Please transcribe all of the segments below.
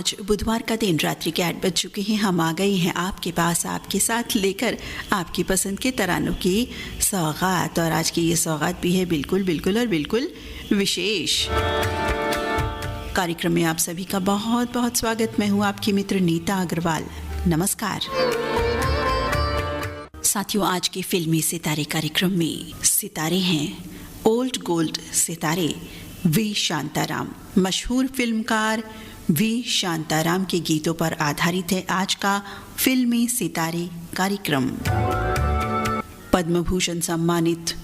आज बुधवार का दिन रात्रि के 8 बज चुके हैं। हम आ गए हैं आपके पास आपके साथ लेकर आपकी पसंद के तरानों की सौगात। और आज की ये सौगात भी है बिल्कुल विशेष। कार्यक्रम में आप सभी का बहुत बहुत स्वागत। मैं हूँ आपकी मित्र नीता अग्रवाल। नमस्कार साथियों, आज के फिल्मी सितारे कार्यक्रम में सितारे हैं ओल्ड गोल्ड सितारे वी शांताराम। मशहूर फिल्मकार वी शांताराम के गीतों पर आधारित है आज का फिल्मी सितारे कार्यक्रम। पद्म भूषण सम्मानित,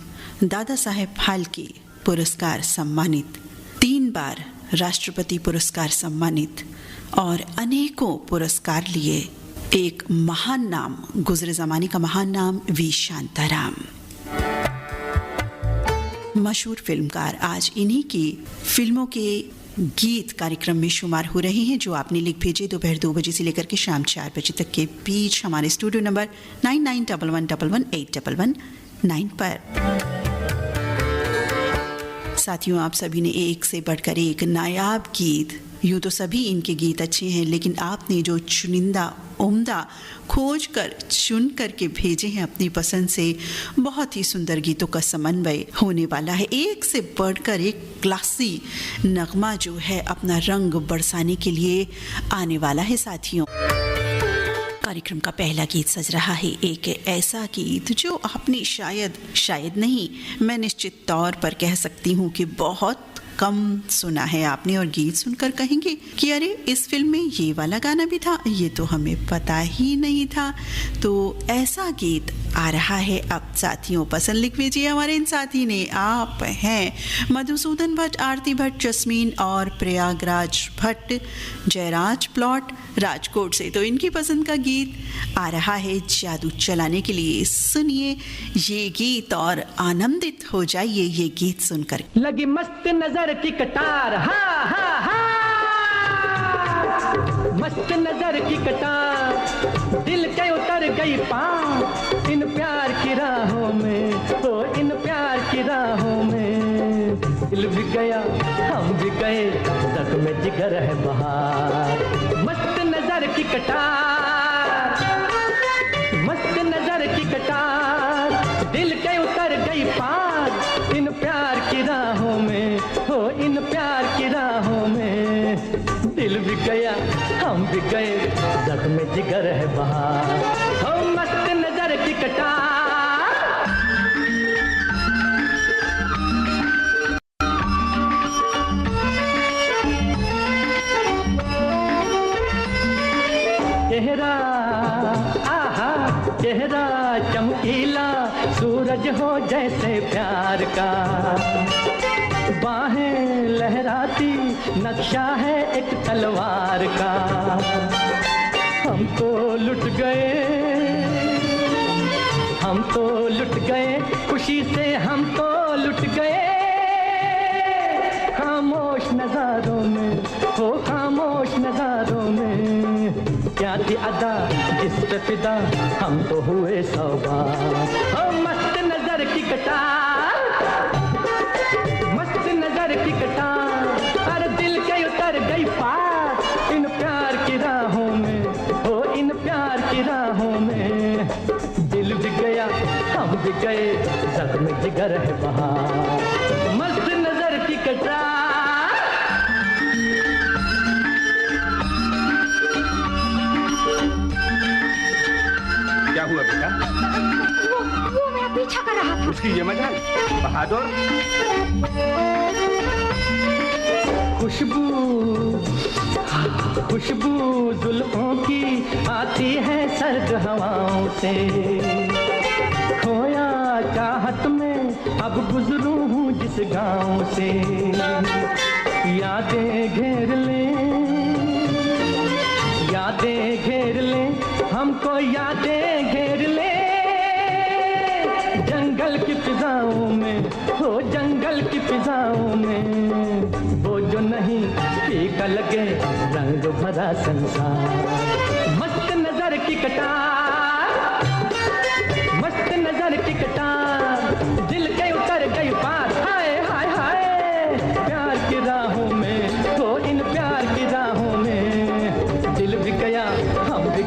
दादा साहेब फाल्के पुरस्कार सम्मानित, 3 बार राष्ट्रपति पुरस्कार सम्मानित और अनेकों पुरस्कार लिए एक महान नाम, गुजरे जमाने का महान नाम वी शांताराम। मशहूर फिल्मकार आज इन्हीं की फिल्मों के गीत कार्यक्रम में शुमार हो रहे हैं जो आपने लिख भेजे दोपहर 2 बजे से लेकर के शाम 4 बजे तक के बीच हमारे स्टूडियो नंबर 9911118119 पर। साथियों, आप सभी ने एक से बढ़कर एक नायाब गीत, यूँ तो सभी इनके गीत अच्छे हैं, लेकिन आपने जो चुनिंदा उम्दा खोज कर चुन करके भेजे हैं अपनी पसंद से, बहुत ही सुंदर गीतों का समन्वय होने वाला है। एक से बढ़कर एक क्लासी नगमा जो है अपना रंग बरसाने के लिए आने वाला है। साथियों, कार्यक्रम का पहला गीत सज रहा है एक ऐसा गीत जो आपने शायद नहीं, मैं निश्चित तौर पर कह सकती हूँ कि बहुत कम सुना है आपने, और गीत सुनकर कहेंगे कि अरे इस फिल्म में ये वाला गाना भी था, ये तो हमें पता ही नहीं था। तो ऐसा गीत आ रहा है अब। साथियों, पसंद लिख भेजिए हमारे इन साथी ने। आप हैं मधुसूदन भट्ट, आरती भट्ट, जस्मीन और प्रयागराज भट्ट, जयराज प्लॉट राजकोट से। तो इनकी पसंद का गीत आ रहा है जादू चलाने के लिए। सुनिए ये गीत और आनंदित हो जाइए ये गीत सुनकर। लगी मस्त नजर की कटार, हा हा हा, मस्त नजर की कटार, दिल के उतर गई पार इन प्यार की राहों में, ओ इन प्यार की राहों में। दिल भी गया हम भी गए, जख्म जिगर है बहार। मस्त नजर की कटार, मस्त नजर की कटार, दिल के उतर गई पार इन प्यार की राहों में, हो इन प्यार की राहों में। दिल भी गया हम भी गए, जख्म जिगर है बहार। हो मस्त नजर की कटार। चेहरा आहा, चेहरा चमकीला सूरज हो जैसे प्यार का, बाहें लहराती नक्शा है एक तलवार का। हम तो लुट गए खुशी से, हम तो लुट गए खामोश नजारों में, हो खामोश नजारों में। क्या थी अदा जिस पे फिदा, हम तो हुए सौबार। हो मस्त नजर की कटार, मस्त नजर की कटार, हर दिल के उतर गई पार इन प्यार की राहों में, हो इन प्यार की राहों में। दिल भी गया हम भी गए, जख्म जिगर है बहार। मस्त नजर की कटार। क्या हुआ बेटा? वो मेरा पीछा कर रहा था। उसकी ये मजाल बहादुर। खुशबू जुल्फों की आती है सर्द हवाओं से, खोया चाहत में अब गुजरूं हूँ जिस गाँव से। यादें घेर ले हमको, यादें घेर ले जंगल की फिजाओं में, हो जंगल की फिजाओं में। वो जो नहीं फीका लगे रंग भरा संसार। मस्त नजर की कटार, मस्त नजर की कटार, दिल के उतर गई पार। हाय हाय हाय, प्यार की राहों में, हो इन प्यार की राहों में।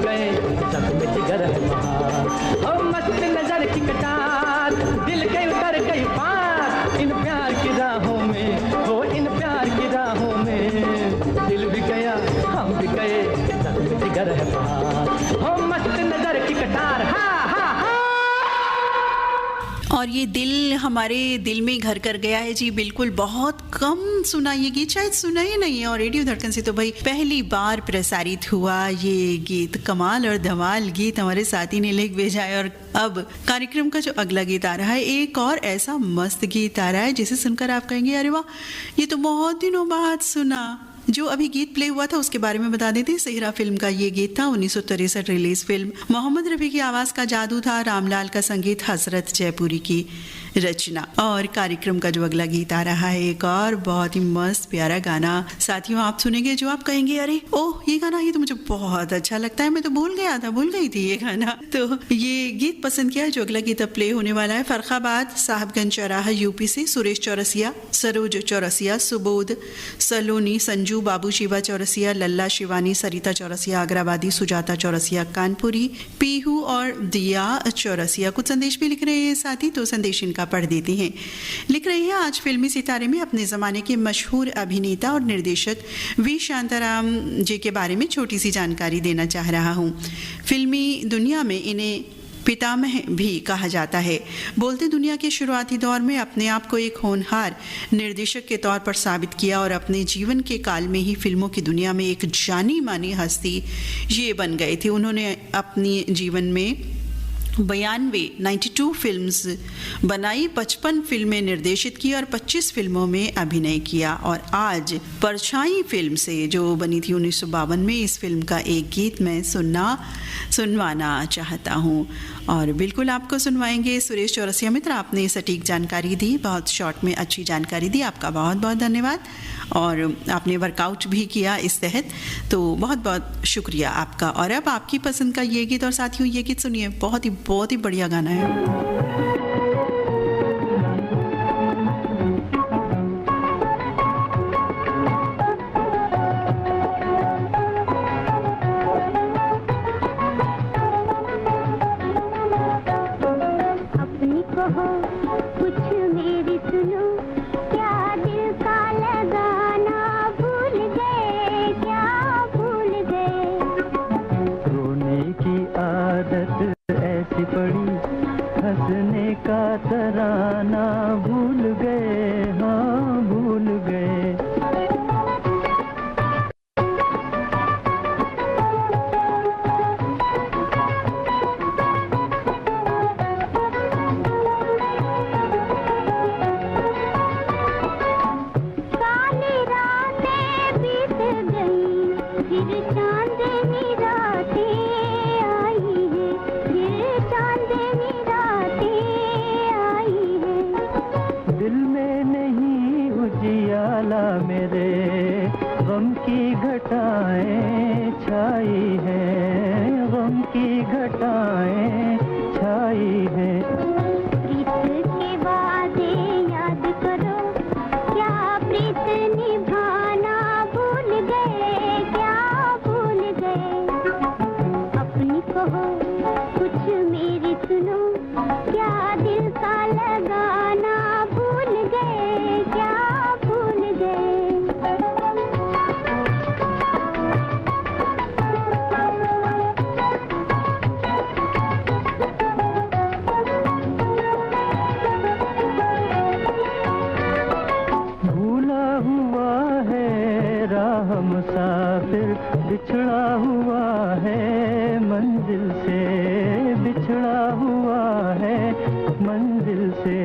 गए जख्म जिगर है महार। ओ मस्त नजर की कटार दिल के उतर गई पार इन प्यार की राहों में, ओ इन प्यार की राहों में। दिल भी गया हम भी गए जख्म जिगर है महार। ओ मस्त नजर की कटार हा हा हा। और ये दिल हमारे दिल में घर कर गया है जी, बिल्कुल। बहुत कम सुना ये गीत, शायद सुना ही नहीं है। और रेडियो धड़कन से तो भाई पहली बार प्रसारित हुआ ये गीत। कमाल और धमाल गीत हमारे साथी ने लिख भेजा है। और अब कार्यक्रम का जो अगला गीत आ रहा है, एक और ऐसा मस्त गीत आ रहा है जिसे सुनकर आप कहेंगे अरे वाह, ये तो बहुत दिनों बाद सुना। जो अभी गीत प्ले हुआ था उसके बारे में बता देते हैं। सेहरा फिल्म का ये गीत था, 1963 रिलीज फिल्म। मोहम्मद रफ़ी की आवाज़ का जादू था, रामलाल का संगीत, हसरत जयपुरी की रचना। और कार्यक्रम का जो अगला गीत आ रहा है, एक और बहुत ही मस्त प्यारा गाना साथियों आप सुनेंगे जो आप कहेंगे अरे ओह ये गाना, ये तो मुझे बहुत अच्छा लगता है, मैं तो भूल गई थी ये गाना। तो ये गीत पसंद किया। जो अगला गीत अब प्ले होने वाला है, फर्रुखाबाद साहबगंज चौराहा यूपी से सुरेश चौरसिया, सरोज चौरसिया, सुबोध सलोनी, संजू बाबू शिवा चौरसिया, लल्ला शिवानी, सरिता चौरसिया आगराबादी, सुजाता चौरसिया कानपुरी, पीहू और दिया चौरसिया। कुछ संदेश भी लिख रहे हैं साथी, तो संदेश इनका पढ़ देते हैं। लिख रहे हैं, आज फिल्मी सितारे में अपने ज़माने के मशहूर अभिनेता और निर्देशक वी शांताराम जी के बारे में छोटी सी जानकारी देना चाह रहा हूँ। फिल्मी दुनिया में इन्हें पितामह भी कहा जाता है। बोलते दुनिया के शुरुआती दौर में अपने आप को एक होनहार निर्देशक के तौर पर साबित किया और अपने जीवन के काल में ही फिल्मों की दुनिया में एक जानी मानी हस्ती ये बन गए थे। उन्होंने अपने जीवन में 92 फिल्म्स बनाई, 55 फिल्में निर्देशित की और 25 फिल्मों में अभिनय किया। और आज परछाई फिल्म से जो बनी थी 1952 में, इस फिल्म का एक गीत मैं सुनवाना चाहता हूँ और बिल्कुल आपको सुनवाएंगे। सुरेश चौरसिया मित्र, आपने सटीक जानकारी दी, बहुत शॉर्ट में अच्छी जानकारी दी, आपका बहुत बहुत धन्यवाद। और आपने वर्कआउट भी किया इस तहत, तो बहुत बहुत शुक्रिया आपका। और अब आपकी पसंद का ये गीत, और साथियों ये गीत सुनिए, बहुत ही बढ़िया गाना है। बिछड़ा हुआ है मंजिल से, बिछड़ा हुआ है मंजिल से।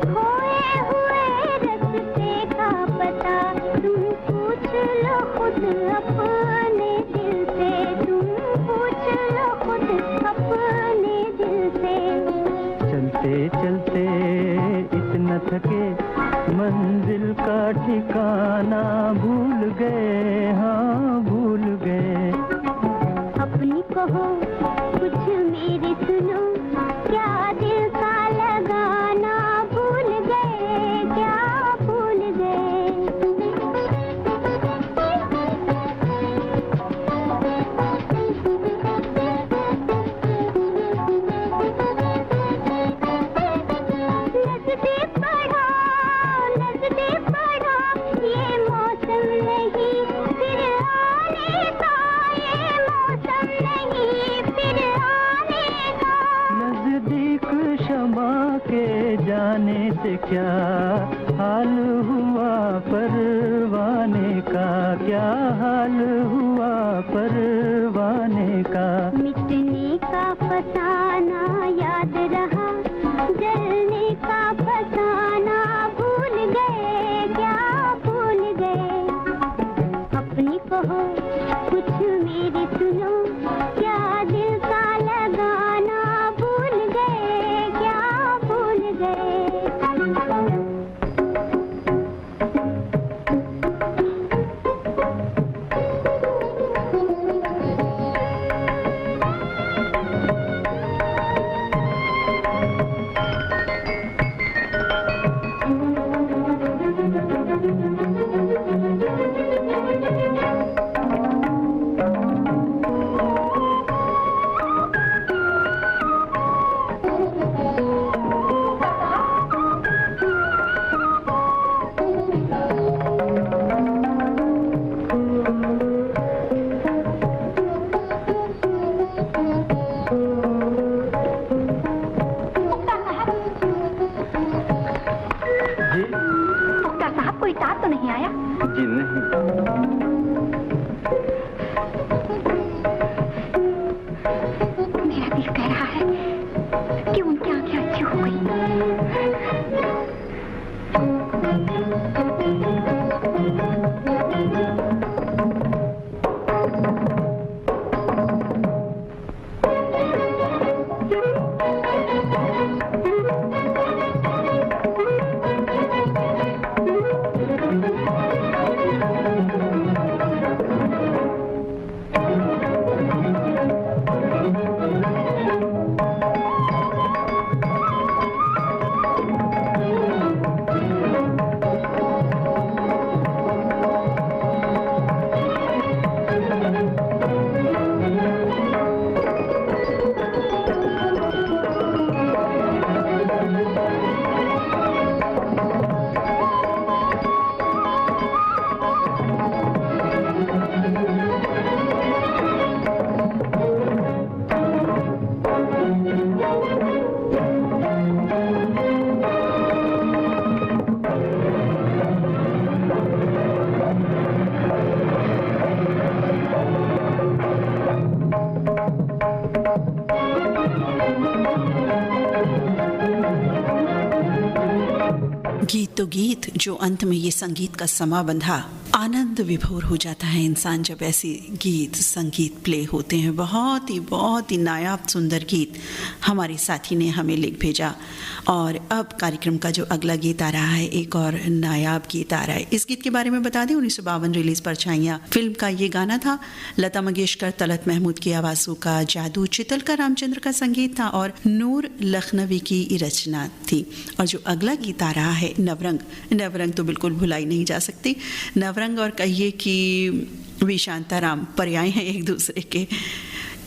खोए हुए रास्ते का पता तुम पूछ लो खुद अपने दिल से, तुम पूछ लो खुद अपने दिल से। चलते चलते इतना थके मंजिल का ठिकाना भूल गए, हाँ भूल गए। अपनी कहो कुछ मेरी सुनो, क्या दिल का लगाना भूल गए, क्या भूल गए। क्या हाल हुआ परवाने का, क्या हाल हुआ परवाने का। मिटने का फसाना याद रहा, जलने का फसाना भूल गए, क्या भूल गए। अपनी कहो कुछ मेरी सुनो, क्या दिल का लगाना भूल गए, क्या भूल गए। गीत तो गीत, जो अंत में ये संगीत का समा बंधा, आनंद विभोर हो जाता है इंसान जब ऐसे गीत संगीत प्ले होते हैं। बहुत ही नायाब सुंदर गीत हमारे साथी ने हमें लिख भेजा। और अब कार्यक्रम का जो अगला गीत आ रहा है, एक और नायाब गीत आ रहा है। इस गीत के बारे में बता दें, 1952 रिलीज परछाइयाँ फिल्म का ये गाना था। लता मंगेशकर, तलत महमूद की आवाज़ों का जादू, चितलकर रामचंद्र का संगीत था और नूर लखनवी की रचना थी। और जो अगला गीत आ रहा है, नवरंग तो बिल्कुल भुलाई नहीं जा सकती। नवरंग और कहिए कि वी शांताराम पर्याय हैं एक दूसरे के।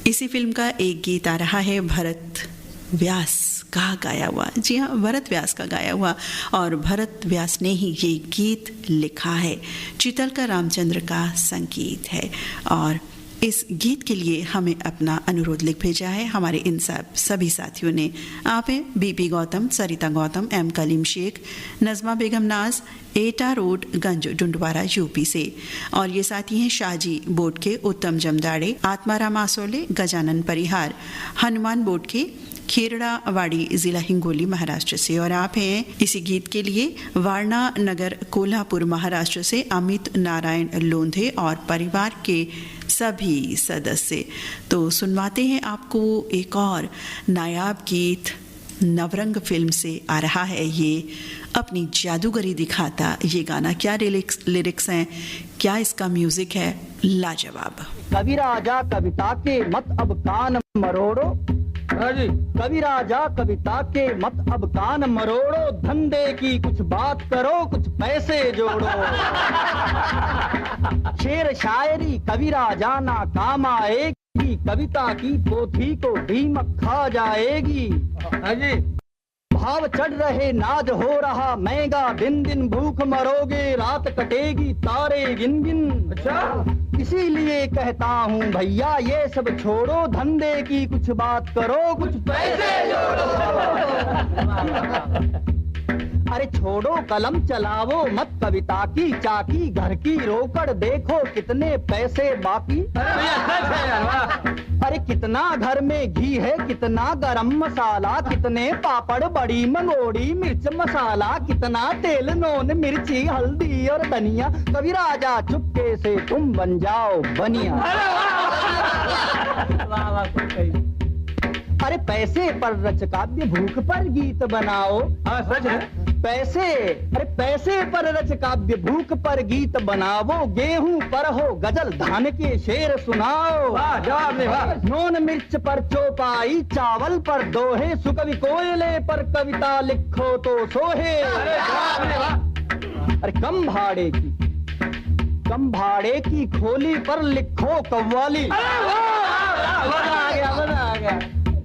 इसी फिल्म का एक गीत आ रहा है, भरत व्यास का गाया हुआ। जी हाँ, भरत व्यास का गाया हुआ, और भरत व्यास ने ही ये गीत लिखा है। चितलकर रामचंद्र का संगीत है। और इस गीत के लिए हमें अपना अनुरोध लिख भेजा है हमारे इन सभी साथियों ने। आप हैं बीपी गौतम, सरिता गौतम, एम कलीम शेख, नज़मा बेगम नाज, एटा रोड, गंज, डुंडवारा, यूपी से। और ये साथी हैं शाहजी बोडके, उत्तम जमदाड़े, आत्माराम आसोले, गजानन परिहार, हनुमान बोडके, खेरड़ावाड़ी, जिला हिंगोली, महाराष्ट्र से। और आप हैं इसी गीत के लिए वारणा नगर, कोल्हापुर, महाराष्ट्र से अमित नारायण लोंधे और परिवार के सभी सदस्य। तो सुनवाते हैं आपको एक और नायाब गीत। नवरंग फिल्म से आ रहा है ये अपनी जादूगरी दिखाता ये गाना। क्या लिरिक्स हैं, क्या इसका म्यूजिक है, लाजवाब। कवि राजा कविता के मत अब कान मरोड़ो, कवि राजा कविता के मत अब कान मरोड़ो, धंधे की कुछ बात करो, कुछ पैसे जोड़ो। शेर शायरी कवि राजा ना काम आएगी, कविता की पोथी को दीमक खा जाएगी। भाव चढ़ रहे, नाज हो रहा महंगा, दिन दिन भूख मरोगे, रात कटेगी तारे गिन गिन। अच्छा, इसीलिए कहता हूँ भैया ये सब छोड़ो, धंधे की कुछ बात करो, कुछ पैसे जोड़ो। अरे छोड़ो कलम चलावो मत कविता की चाकी, घर की रोकड़ देखो कितने पैसे बाकी। अरे कितना घर में घी है, कितना गरम मसाला, कितने पापड़ बड़ी मंगोड़ी मिर्च मसाला, कितना तेल नून मिर्ची हल्दी और धनिया। कभी राजा चुपके से तुम बन जाओ बनिया। अरे पैसे पर रच काव्य भूख पर गीत बनाओ। हाँ सच है। पैसे पर रच काव्य भूख पर गीत बनाओ, गेहूं पर हो गजल धान के शेर सुनाओ। वाह जवाब नहीं वाह। नून मिर्च पर चौपाई चावल पर दोहे, सुकवि कोयले पर कविता लिखो तो सोहे। अरे जवाब नहीं वाह। अरे कम भाड़े की खोली पर लिखो कव्वाली। मजा आ गया।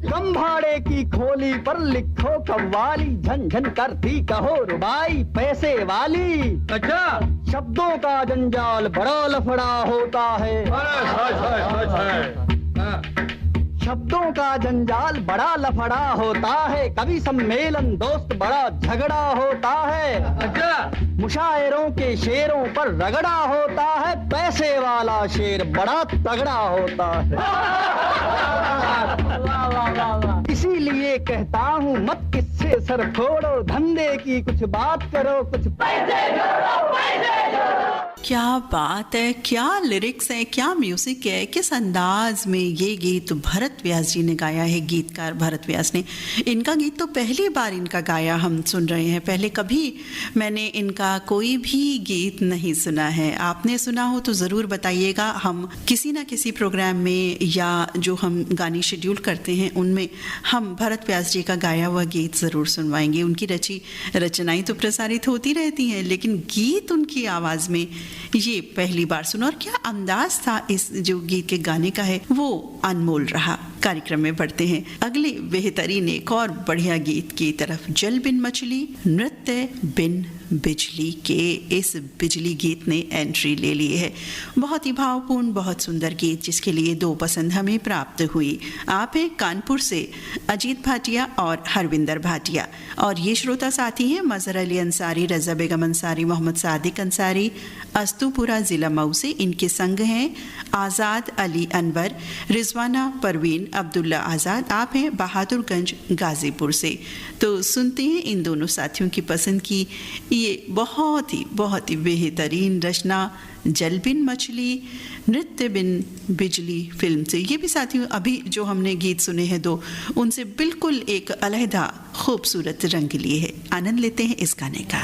कम भाड़े की खोली पर लिखो कव्वाली, झन झन करती कहो रुबाई पैसे वाली। अच्छा शब्दों का जंजाल बड़ा लफड़ा होता है। अरे सच है। हाँ। शब्दों का जंजाल बड़ा लफड़ा होता है, कवि सम्मेलन दोस्त बड़ा झगड़ा होता है। अच्छा मुशायरों के शेरों पर रगड़ा होता है, पैसे वाला शेर बड़ा तगड़ा होता है। इसीलिए कहता हूँ मत किससे सर फोड़ो, धंधे की कुछ बात करो, कुछ पैसे जोड़ो, पैसे जोड़ो। क्या बात है, क्या लिरिक्स है, क्या म्यूजिक है, किस अंदाज में ये गीत भरत व्यास जी ने गाया है। गीतकार भरत व्यास ने इनका गीत तो पहली बार इनका गाया हम सुन रहे हैं। पहले कभी मैंने इनका कोई भी गीत नहीं सुना है। आपने सुना हो तो ज़रूर बताइएगा। हम किसी ना किसी प्रोग्राम में या जो हम गाने शेड्यूल करते हैं उनमें हम भरत व्यास जी का गाया हुआ गीत ज़रूर सुनवाएंगे। उनकी रचनाएं तो प्रसारित होती रहती हैं, लेकिन गीत उनकी आवाज़ में ये पहली बार सुना। और क्या अंदाज था इस जो गीत के गाने का है, वो अनमोल रहा। कार्यक्रम में बढ़ते हैं अगले बेहतरीन एक और बढ़िया गीत की तरफ। जल बिन मछली नृत्य बिन बिजली के इस बिजली गीत ने एंट्री ले ली है। बहुत ही भावपूर्ण, बहुत सुंदर गीत, जिसके लिए 2 पसंद हमें प्राप्त हुई। आप हैं कानपुर से अजीत भाटिया और हरविंदर भाटिया, और ये श्रोता साथी हैं मजहर अली अंसारी, रजा बेगम अंसारी, मोहम्मद सादिक अंसारी, अस्तुपुरा ज़िला मऊ से। इनके संग हैं आज़ाद अली अनवर, रिजवाना परवीन, अब्दुल्ला आज़ाद। आप हैं बहादुरगंज गाज़ीपुर से। तो सुनते हैं इन दोनों साथियों की पसंद की ये बहुत ही बेहतरीन रचना, जल बिन मछली नृत्य बिन बिजली फिल्म से। ये भी साथियों अभी जो हमने गीत सुने हैं 2, उनसे बिल्कुल एक अलहदा खूबसूरत रंग लिए है। आनंद लेते हैं इस गाने का।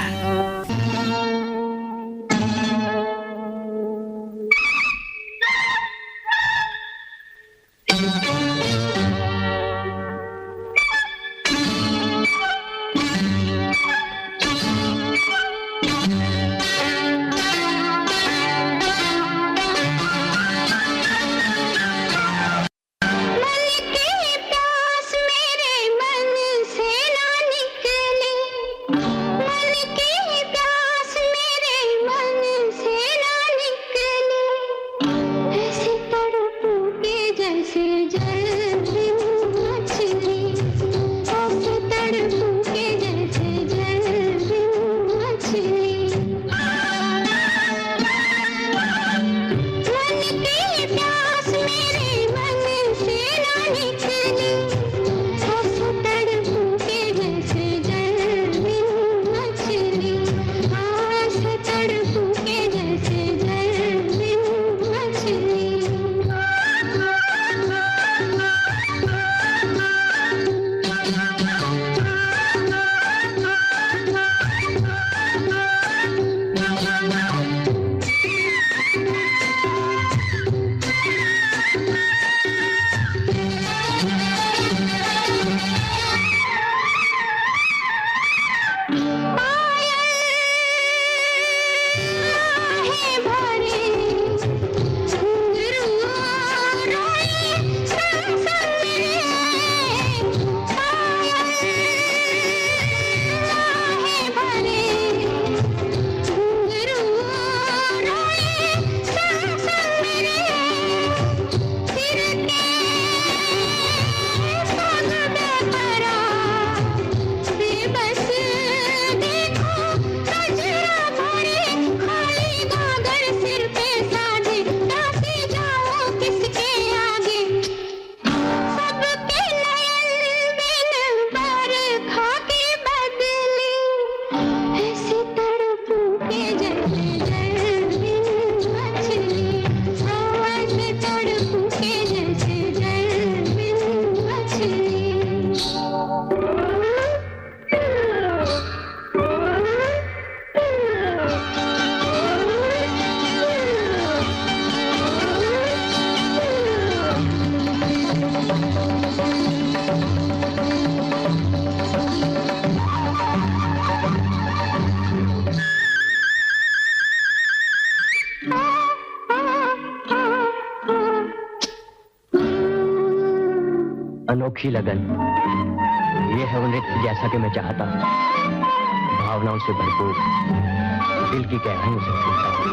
अनोखी लगन, ये है वो नृत्य जैसा कि मैं चाहता हूँ, भावनाओं से भरपूर, दिल की गहराइयों से छूता हूँ।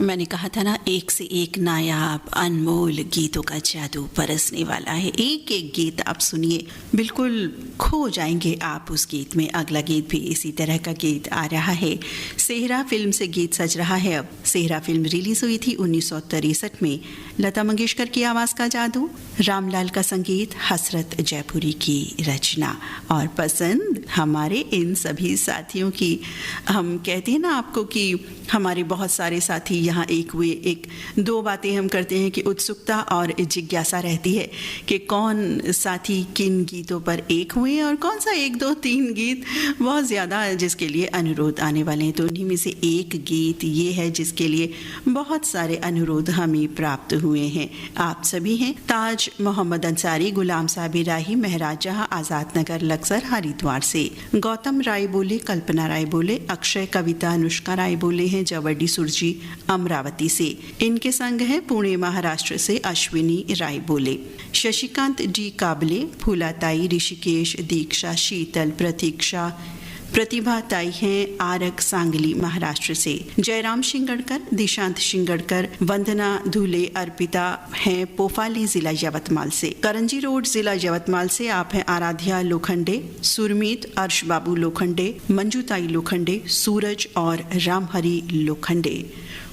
मैंने कहा था ना, एक से एक नायाब अनमोल गीतों का जादू बरसने वाला है। एक एक गीत आप सुनिए, बिल्कुल खो जाएंगे आप उस गीत में। अगला गीत भी इसी तरह का गीत आ रहा है। सेहरा फिल्म से गीत सज रहा है अब। सेहरा फिल्म रिलीज हुई थी 1963 में। लता मंगेशकर की आवाज़ का जादू, रामलाल का संगीत, हसरत जयपुरी की रचना और पसंद हमारे इन सभी साथियों की। हम कहते हैं ना आपको कि हमारे बहुत सारे साथी यहाँ एक हुए। एक दो बातें हम करते हैं कि उत्सुकता और जिज्ञासा रहती है कि कौन साथी किन गीतों पर एक हुए और कौन सा 1 2 3 गीत बहुत ज़्यादा जिसके लिए अनुरोध आने वाले हैं। तो उन्हीं में से एक गीत ये है जिसके लिए बहुत सारे अनुरोध हमें प्राप्त हुए हैं। आप सभी हैं ताज मोहम्मद अंसारी, गुलाम साबिर राही, महराज जहां, आज़ाद नगर, लक्सर, हरिद्वार से। गौतम राय बोले, कल्पना राय बोले, अक्षय, कविता, अनुष्का राय बोले हैं जवडी सुरजी अमरावती से। इनके संग है पुणे महाराष्ट्र से अश्विनी राय बोले, शशिकांत डी काबले, फूलाताई, ऋषिकेश, दीक्षा, शीतल, प्रतीक्षा, प्रतिभा ताई हैं आरक सांगली महाराष्ट्र से। जयराम शिंगड़कर, दिशांत शिंगड़कर, वंदना धुले, अर्पिता हैं पोफाली जिला यवतमाल से। करंजी रोड जिला यवतमाल से आप हैं आराध्या लोखंडे, सुरमीत, अर्श बाबू लोखंडे, मंजूताई लोखंडे, सूरज और रामहरी लोखंडे।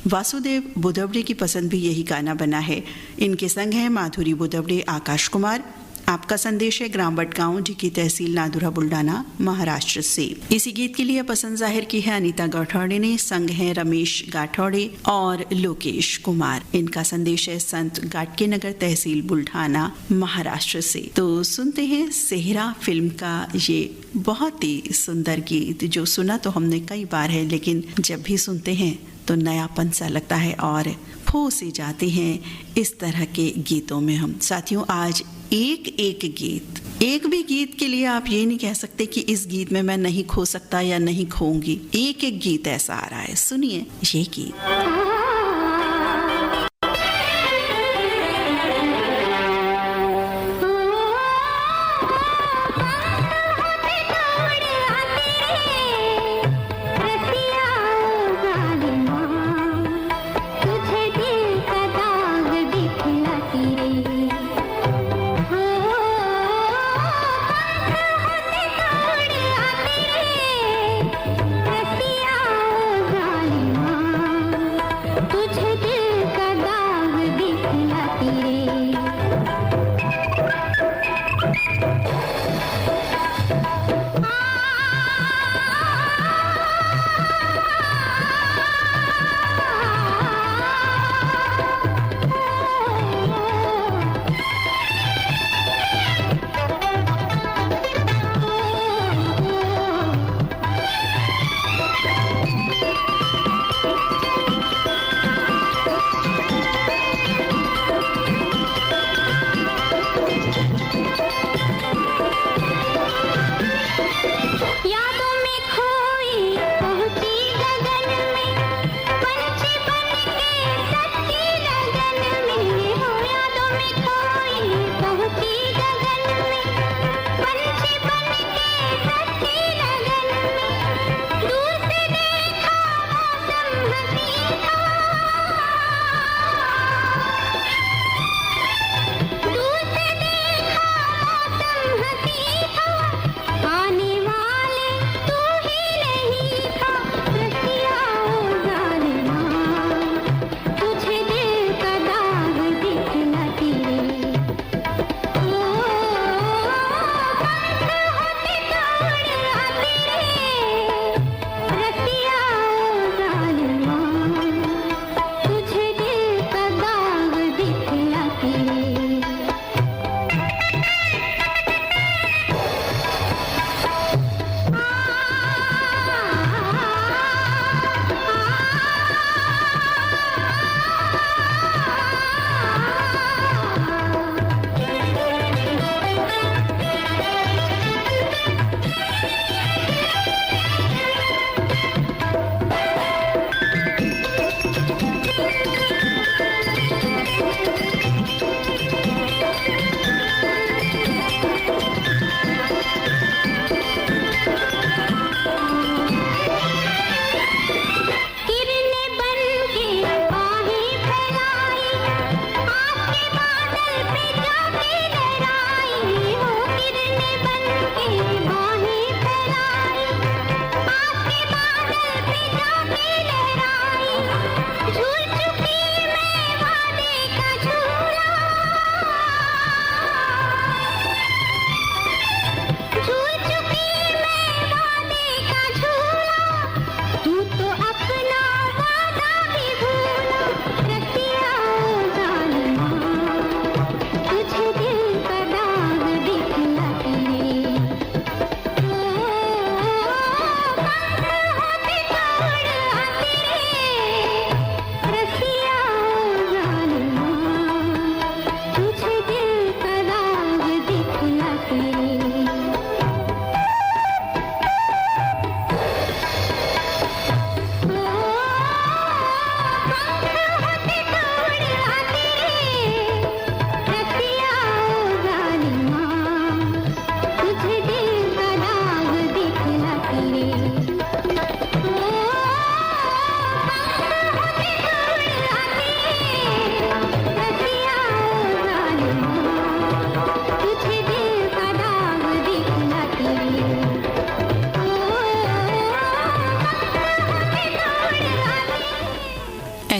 वासुदेव बुदवड़े की पसंद भी यही गाना बना है। इनके संग हैं माधुरी बुदवड़े, आकाश कुमार। आपका संदेश है ग्राम बटगांव, की तहसील नादुरा, बुल्डाना, महाराष्ट्र से। इसी गीत के लिए पसंद जाहिर की है अनीता गाठौड़े ने। संग है रमेश गाठौड़े और लोकेश कुमार। इनका संदेश है संत गाटके नगर, तहसील बुल्ढाना, महाराष्ट्र से। तो सुनते हैं सेहरा फिल्म का ये बहुत ही सुंदर गीत, जो सुना तो हमने कई बार है, लेकिन जब भी सुनते हैं तो नयापन सा लगता है और खो से जाते हैं इस तरह के गीतों में हम। साथियों, आज एक एक गीत, एक भी गीत के लिए आप ये नहीं कह सकते कि इस गीत में मैं नहीं खो सकता या नहीं खोऊंगी। एक एक गीत ऐसा आ रहा है। सुनिए ये गीत।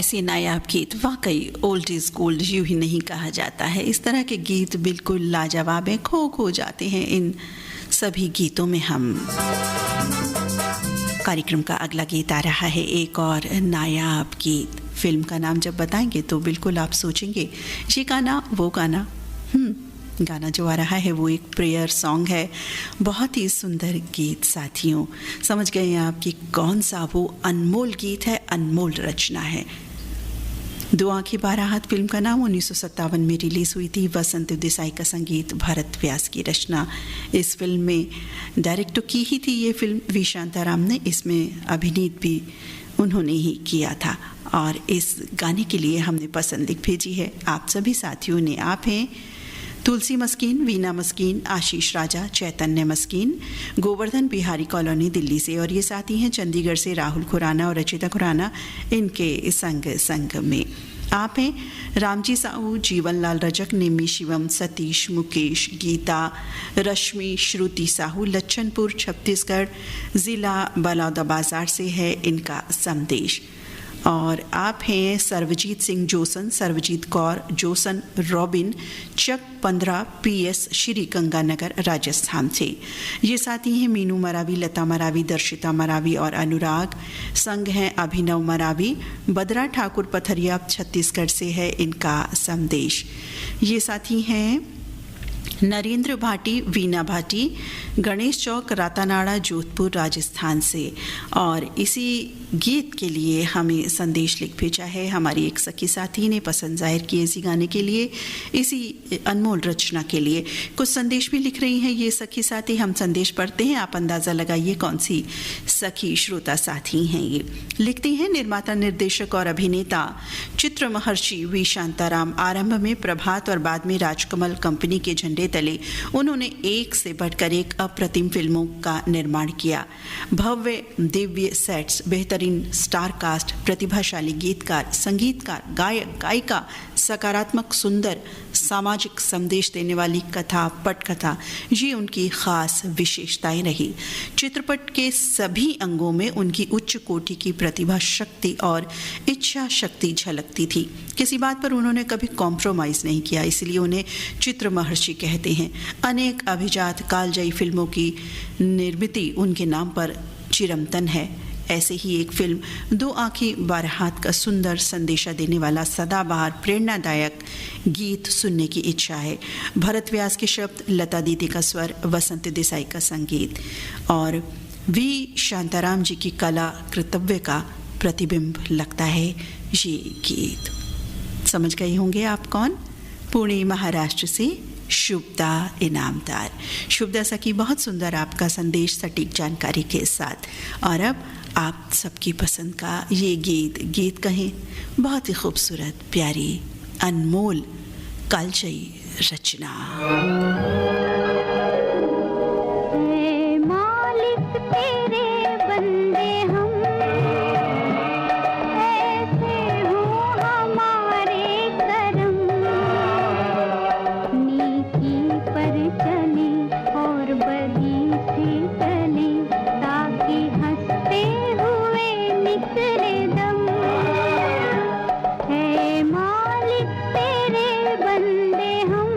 ऐसे नायाब गीत वाकई ओल्ड इज गोल्ड यूं ही नहीं कहा जाता है। इस तरह के गीत बिल्कुल लाजवाब हैं, खो जाते हैं इन सभी गीतों में हम। कार्यक्रम का अगला गीत आ रहा है, एक और नायाब गीत। फिल्म का नाम जब बताएंगे तो बिल्कुल आप सोचेंगे ये गाना वो गाना। गाना जो आ रहा है वो एक प्रेयर सॉन्ग है, बहुत ही सुंदर गीत साथियों। समझ गए हैं आप कि कौन सा वो अनमोल गीत है, अनमोल रचना है। दो आंखें बारह हाथ फिल्म का नाम 1957 में रिलीज हुई थी। वसंत देसाई का संगीत, भरत व्यास की रचना। इस फिल्म में डायरेक्ट तो की ही थी ये फिल्म वी शांताराम ने, इसमें अभिनीत भी उन्होंने ही किया था। और इस गाने के लिए हमने पसंद लिख भेजी है आप सभी साथियों ने। आप हैं तुलसी मस्कीन, वीना मस्कीन, आशीष राजा, चैतन्य मस्कीन, गोवर्धन बिहारी कॉलोनी दिल्ली से, और ये साथी हैं चंडीगढ़ से राहुल खुराना और रचिता खुराना, इनके संग में। आप हैं रामजी साहू, जीवन लाल रजक, निम्मी शिवम, सतीश, मुकेश, गीता, रश्मि, श्रुति साहू, लच्छनपुर छत्तीसगढ़, ज़िला बलौदाबाजार से है इनका संदेश। और आप हैं सर्वजीत सिंह जोसन, सर्वजीत कौर जोसन, रॉबिन, चक 15 PS, श्री गंगानगर, राजस्थान से। ये साथी हैं मीनू मरावी, लता मरावी, दर्शिता मरावी और अनुराग। संग हैं अभिनव मरावी, बदरा ठाकुर, पथरिया, छत्तीसगढ़ से है इनका संदेश। ये साथी हैं नरेंद्र भाटी, वीना भाटी, गणेश चौक, रातानाड़ा, जोधपुर, राजस्थान से। और इसी गीत के लिए हमें संदेश लिख भेजा है हमारी एक सखी साथी ने, पसंद जाहिर की इसी गाने के लिए, इसी अनमोल रचना के लिए। कुछ संदेश भी लिख रही हैं ये सखी साथी, हम संदेश पढ़ते हैं, आप अंदाज़ा लगाइए कौन सी सखी श्रोता साथी हैं ये। लिखती हैं निर्माता, निर्देशक और अभिनेता चित्र महर्षि वी शांताराम। आरंभ में प्रभात और बाद में राजकमल कंपनी के झंडे तले उन्होंने एक से बढ़कर एक अप्रतिम फिल्मों का निर्माण किया। भव्य दिव्य सेट्स, बेहतरीन स्टार कास्ट, प्रतिभाशाली गीतकार, संगीतकार, गायक, गायिका, सकारात्मक, सुंदर, सामाजिक संदेश देने वाली कथा, पटकथा, ये उनकी खास विशेषताएं रही। चित्रपट के सभी अंगों में उनकी उच्च कोटि की प्रतिभा, शक्ति और इच्छा शक्ति झलकती थी। किसी बात पर उन्होंने कभी कॉम्प्रोमाइज़ नहीं किया, इसलिए उन्हें चित्र महर्षि कहते हैं। अनेक अभिजात कालजयी फिल्मों की निर्मित उनके नाम पर चिरंतन है। ऐसे ही एक फिल्म दो आंखें बारह हाथ का सुंदर संदेशा देने वाला सदाबहार प्रेरणादायक गीत सुनने की इच्छा है। भरत व्यास के शब्द, लता दीदी का स्वर, वसंत देसाई का संगीत और वी शांताराम जी की कला कृतव्य का प्रतिबिंब लगता है ये गीत। समझ गए होंगे आप कौन? पुणे महाराष्ट्र से शुभदा इनामदार। शुभदा सखी, बहुत सुंदर आपका संदेश सटीक जानकारी के साथ। और अब आप सबकी पसंद का ये गीत कहें, बहुत ही खूबसूरत, प्यारी, अनमोल, कालजयी रचना। मालिक तेरे बंदे हम ऐसे हो हमारे करम, नीति पर चले और बदी से चले, ताकि हंसते हुए निकले दम। है मालिक तेरे बंदे हम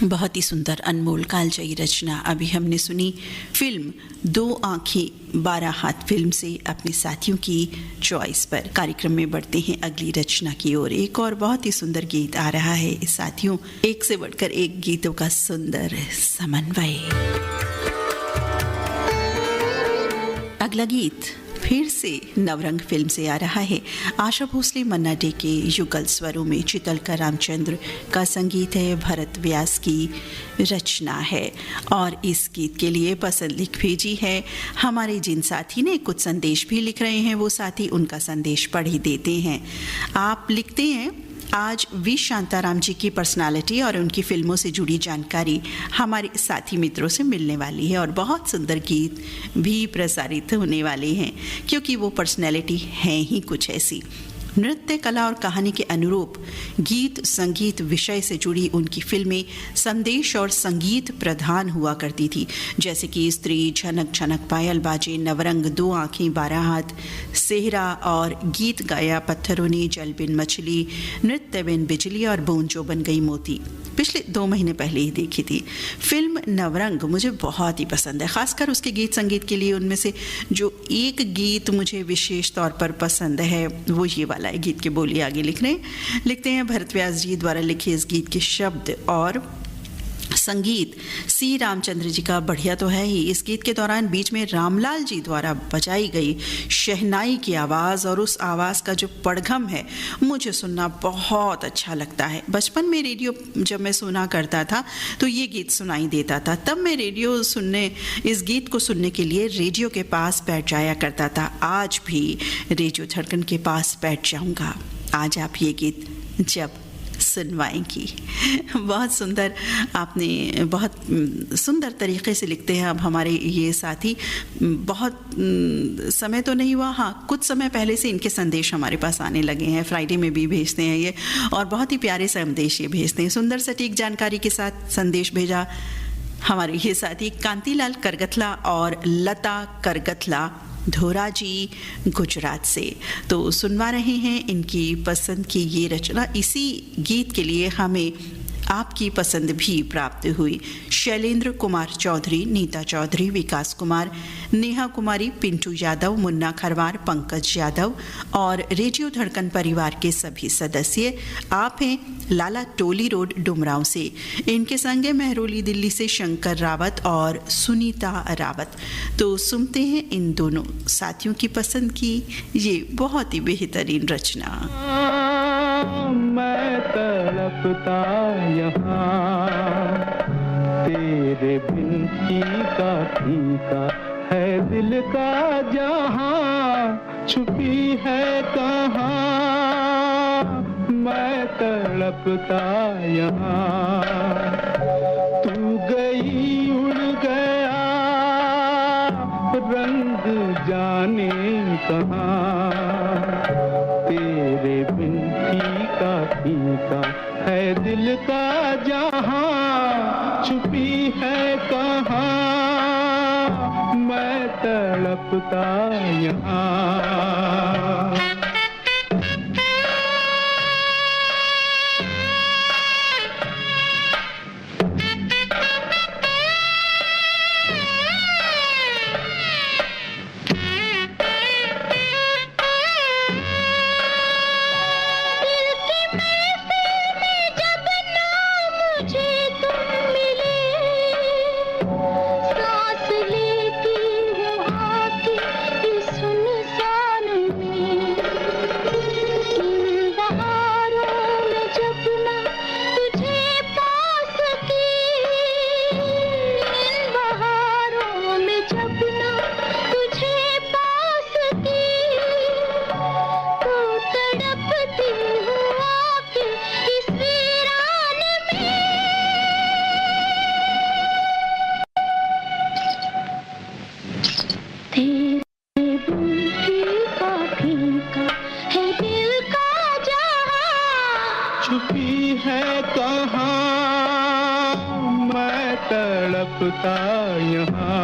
बहुत ही सुंदर अनमोल कालजयी रचना अभी हमने सुनी फिल्म 2 आँखें 12 हाथ फिल्म से अपने साथियों की चॉइस पर। कार्यक्रम में बढ़ते हैं अगली रचना की ओर। एक और बहुत ही सुंदर गीत आ रहा है इस साथियों, एक से बढ़कर एक गीतों का सुंदर समन्वय। अगला गीत फिर से नवरंग फिल्म से आ रहा है। आशा भोसले मन्ना डे के युगल स्वरों में चितलकर रामचंद्र का संगीत है, भरत व्यास की रचना है और इस गीत के लिए पसंद लिख भेजी है हमारे जिन साथी ने कुछ संदेश भी लिख रहे हैं, वो साथी उनका संदेश पढ़ ही देते हैं। आप लिखते हैं, आज वी शांताराम जी की पर्सनालिटी और उनकी फिल्मों से जुड़ी जानकारी हमारे साथी मित्रों से मिलने वाली है और बहुत सुंदर गीत भी प्रसारित होने वाले हैं, क्योंकि वो पर्सनालिटी हैं ही कुछ ऐसी। नृत्य कला और कहानी के अनुरूप गीत संगीत विषय से जुड़ी उनकी फिल्में संदेश और संगीत प्रधान हुआ करती थी, जैसे कि स्त्री, झनक झनक पायल बाजे, नवरंग, 2 आँखें 12 हाथ, सेहरा और गीत गाया पत्थरों ने, जल बिन मछली, नृत्य बिन बिजली और बूंद जो बन गई मोती। पिछले 2 महीने पहले ही देखी थी फिल्म नवरंग। मुझे बहुत ही पसंद है, खासकर उसके गीत संगीत के लिए। उनमें से जो एक गीत मुझे विशेष तौर पर पसंद है वो ये वाला है। गीत के बोली आगे लिखते हैं भरत व्यास जी द्वारा लिखे इस गीत के शब्द और संगीत सी रामचंद्र जी का बढ़िया तो है ही। इस गीत के दौरान बीच में रामलाल जी द्वारा बजाई गई शहनाई की आवाज़ और उस आवाज़ का जो पड़घम है, मुझे सुनना बहुत अच्छा लगता है। बचपन में रेडियो जब मैं सुना करता था तो ये गीत सुनाई देता था, तब मैं इस गीत को सुनने के लिए रेडियो के पास बैठ जाया करता था। आज भी रेडियो धड़कन के पास बैठ जाऊंगा। आज आप ये गीत जब सुनवाएंगी। बहुत सुंदर, आपने बहुत सुंदर तरीके से लिखते हैं अब हमारे ये साथी। बहुत समय तो नहीं हुआ, हाँ कुछ समय पहले से इनके संदेश हमारे पास आने लगे हैं। फ्राइडे में भी भेजते हैं ये और बहुत ही प्यारे संदेश ये भेजते हैं। सुंदर सटीक जानकारी के साथ संदेश भेजा हमारे ये साथी कांतीलाल करगथला और लता करगथला धोरा जी गुजरात से। तो सुनवा रहे हैं इनकी पसंद की ये रचना। इसी गीत के लिए हमें आपकी पसंद भी प्राप्त हुई। शैलेंद्र कुमार चौधरी, नीता चौधरी, विकास कुमार, नेहा कुमारी, पिंटू यादव, मुन्ना खरवार, पंकज यादव और रेडियो धड़कन परिवार के सभी सदस्य। आप हैं लाला टोली रोड डुमरांव से। इनके संग है महरोली दिल्ली से शंकर रावत और सुनीता रावत। तो सुनते हैं इन दोनों साथियों की पसंद की ये बहुत ही बेहतरीन रचना। मैं तड़पता यहाँ तेरे बिन फीका फीका है दिल का जहाँ, छुपी है कहाँ मैं तड़पता यहाँ। तू गई उड़ गया रंग जाने कहाँ, तेरे बिन फीका फीका है दिल का जहाँ, छुपी है कहाँ मैं तड़पता यहाँ। छुपी है कहाँ मैं तड़पता यहाँ।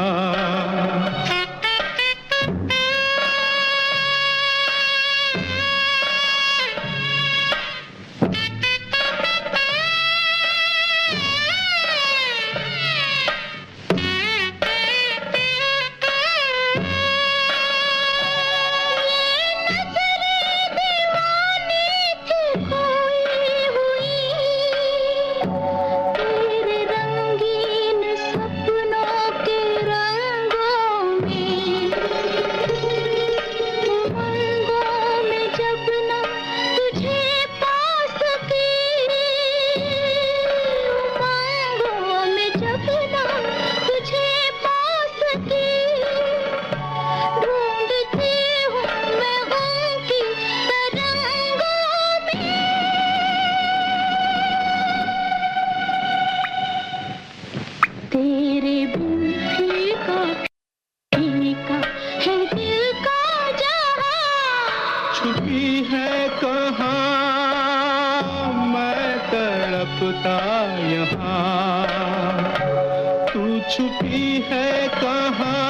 छुपी है कहाँ,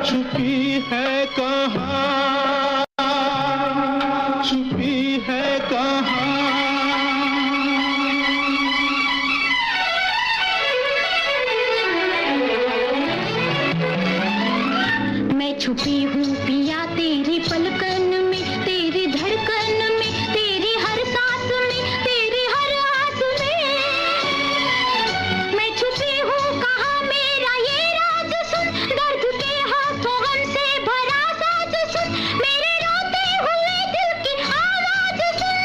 छुपी है कहाँ, छुपी है कहाँ। मैं छुपी हूँ पिया तेरी पलकन में, तेरी धड़कन में, तेरी हर सांस में, तेरी हर आस में। मैं छुपी हूँ कहाँ मेरा ये राज सुन, दर्द के हाथों हमसे भरा साज सुन, मेरे रोते हुए दिल की आवाज सुन।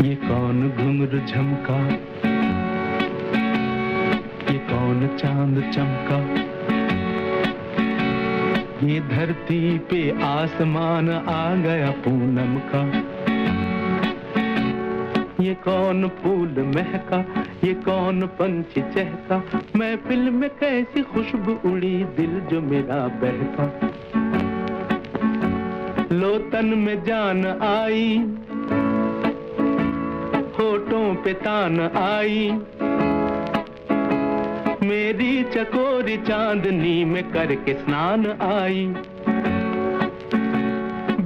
ये कौन घुंघरू झमका, ये कौन चांद चमका, ये धरती पे आसमान आ गया पूनम का। ये कौन फूल महका, ये कौन पंछी चहका, महफिल में कैसी खुशबू उड़ी, दिल जो मेरा बहका। लो तन में जान आई, होठों पे तान आई, मेरी चकोरी चांदनी में करके स्नान आई।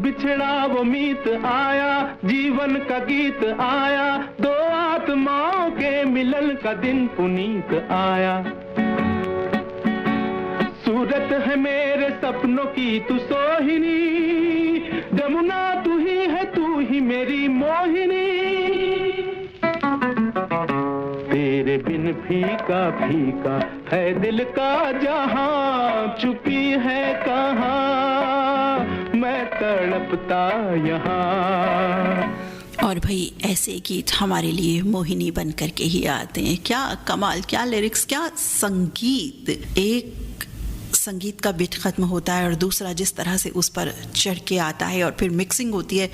बिछड़ा वो मीत आया, जीवन का गीत आया, दो आत्माओं के मिलन का दिन पुनीत आया। सूरत है मेरे सपनों की तू सोहिनी, जमुना तू ही है, तू ही मेरी मोहिनी। तेरे बिन फीका फीका है दिल का जहां, छुपी है कहाँ मैं तड़पता यहाँ। और भाई ऐसे गीत हमारे लिए मोहिनी बन करके ही आते हैं। क्या कमाल, क्या लिरिक्स, क्या संगीत। एक संगीत का बिट ख़त्म होता है और दूसरा जिस तरह से उस पर चढ़ के आता है और फिर मिक्सिंग होती है,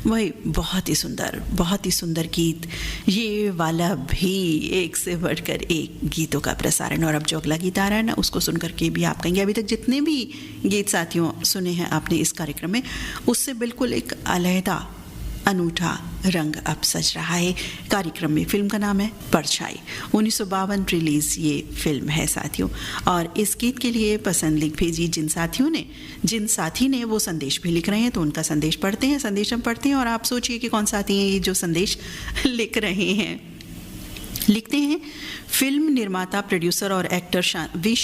वही बहुत ही सुंदर गीत। ये वाला भी एक से बढ़कर एक गीतों का प्रसारण। और अब जो अगला गीत आ रहा है ना, उसको सुन करके भी आप कहेंगे अभी तक जितने भी गीत साथियों सुने हैं आपने इस कार्यक्रम में, उससे बिल्कुल एक अलहदा अनूठा रंग अब सज रहा है कार्यक्रम में। फिल्म का नाम है परछाई। 1952 रिलीज ये फिल्म है साथियों। और इस गीत के लिए पसंद लिख भेजी जिन साथी ने वो संदेश भी लिख रहे हैं, तो उनका संदेश पढ़ते हैं। संदेश हम पढ़ते हैं और आप सोचिए कि कौन साथी हैं ये जो संदेश लिख रहे हैं। लिखते हैं फिल्म निर्माता, प्रोड्यूसर और एक्टर वी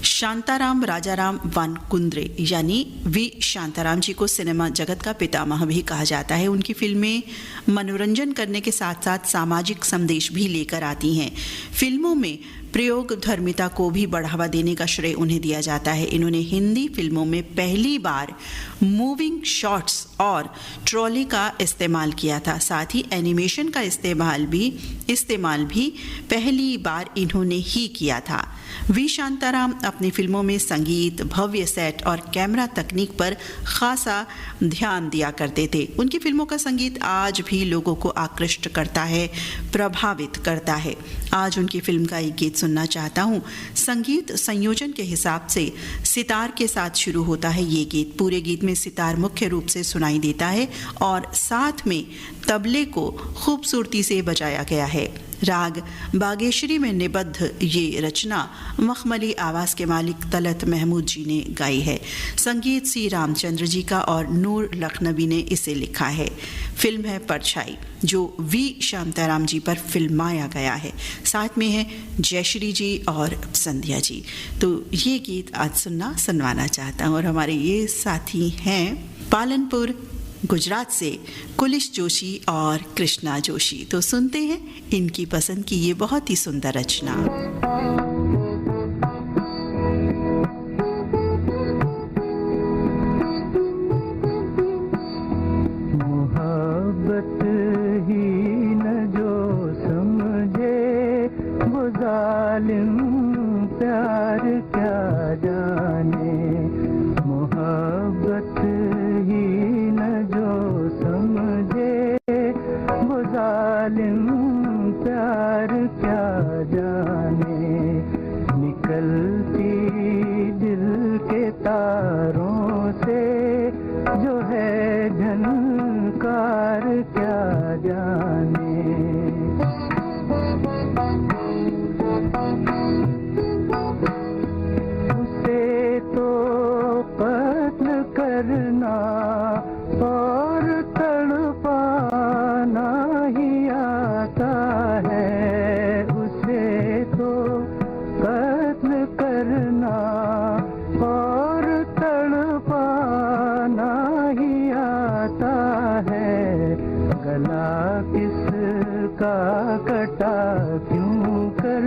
शांताराम राजाराम वानकुंद्रे यानी वी शांताराम जी को सिनेमा जगत का पितामह भी कहा जाता है। उनकी फिल्में मनोरंजन करने के साथ साथ सामाजिक संदेश भी लेकर आती हैं। फिल्मों में प्रयोग धर्मिता को भी बढ़ावा देने का श्रेय उन्हें दिया जाता है। इन्होंने हिंदी फिल्मों में पहली बार मूविंग शॉट्स और ट्रॉली का इस्तेमाल किया था। साथ ही एनिमेशन का इस्तेमाल भी पहली बार इन्होंने ही किया था। वी शांताराम अपनी फिल्मों में संगीत, भव्य सेट और कैमरा तकनीक पर खासा ध्यान दिया करते थे। उनकी फिल्मों का संगीत आज भी लोगों को आकृष्ट करता है, प्रभावित करता है। आज उनकी फिल्म का एक गीत सुनना चाहता हूँ। संगीत संयोजन के हिसाब से सितार के साथ शुरू होता है ये गीत। पूरे गीत में सितार मुख्य रूप से सुनाई देता है और साथ में तबले को खूबसूरती से बजाया गया है। राग बागेश्वरी में निबद्ध ये रचना मखमली आवाज़ के मालिक तलत महमूद जी ने गाई है। संगीत सी रामचंद्र जी का और नूर लखनवी ने इसे लिखा है। फिल्म है परछाई जो वी शांताराम जी पर फिल्माया गया है। साथ में है जयश्री जी और संध्या जी। तो ये गीत आज सुनवाना चाहता हूँ और हमारे ये साथी हैं पालनपुर गुजरात से कुलिश जोशी और कृष्णा जोशी। तो सुनते हैं इनकी पसंद की ये बहुत ही सुंदर रचना। मोहब्बत ही न जो समझे वो जालिम प्यार क्या जाने। मोहब्बत ही जो समझे वो जालिम प्यार क्या जाने। निकलती दिल के तारों से जो है झनकार क्या जाने। उसे तो कत्ल करना और तड़पाना ही आता है। उसे तो कत्ल करना और तड़पाना ही आता है। गला किसका कटा क्यों कर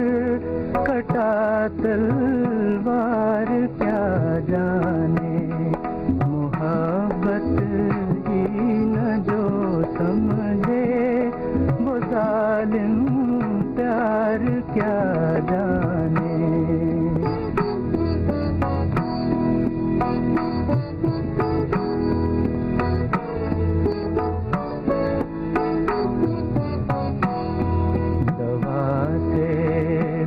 कटा तलवार क्या जाने। मोहब्बत ही न जो समझे वो जालिम प्यार क्या जाने। दवा से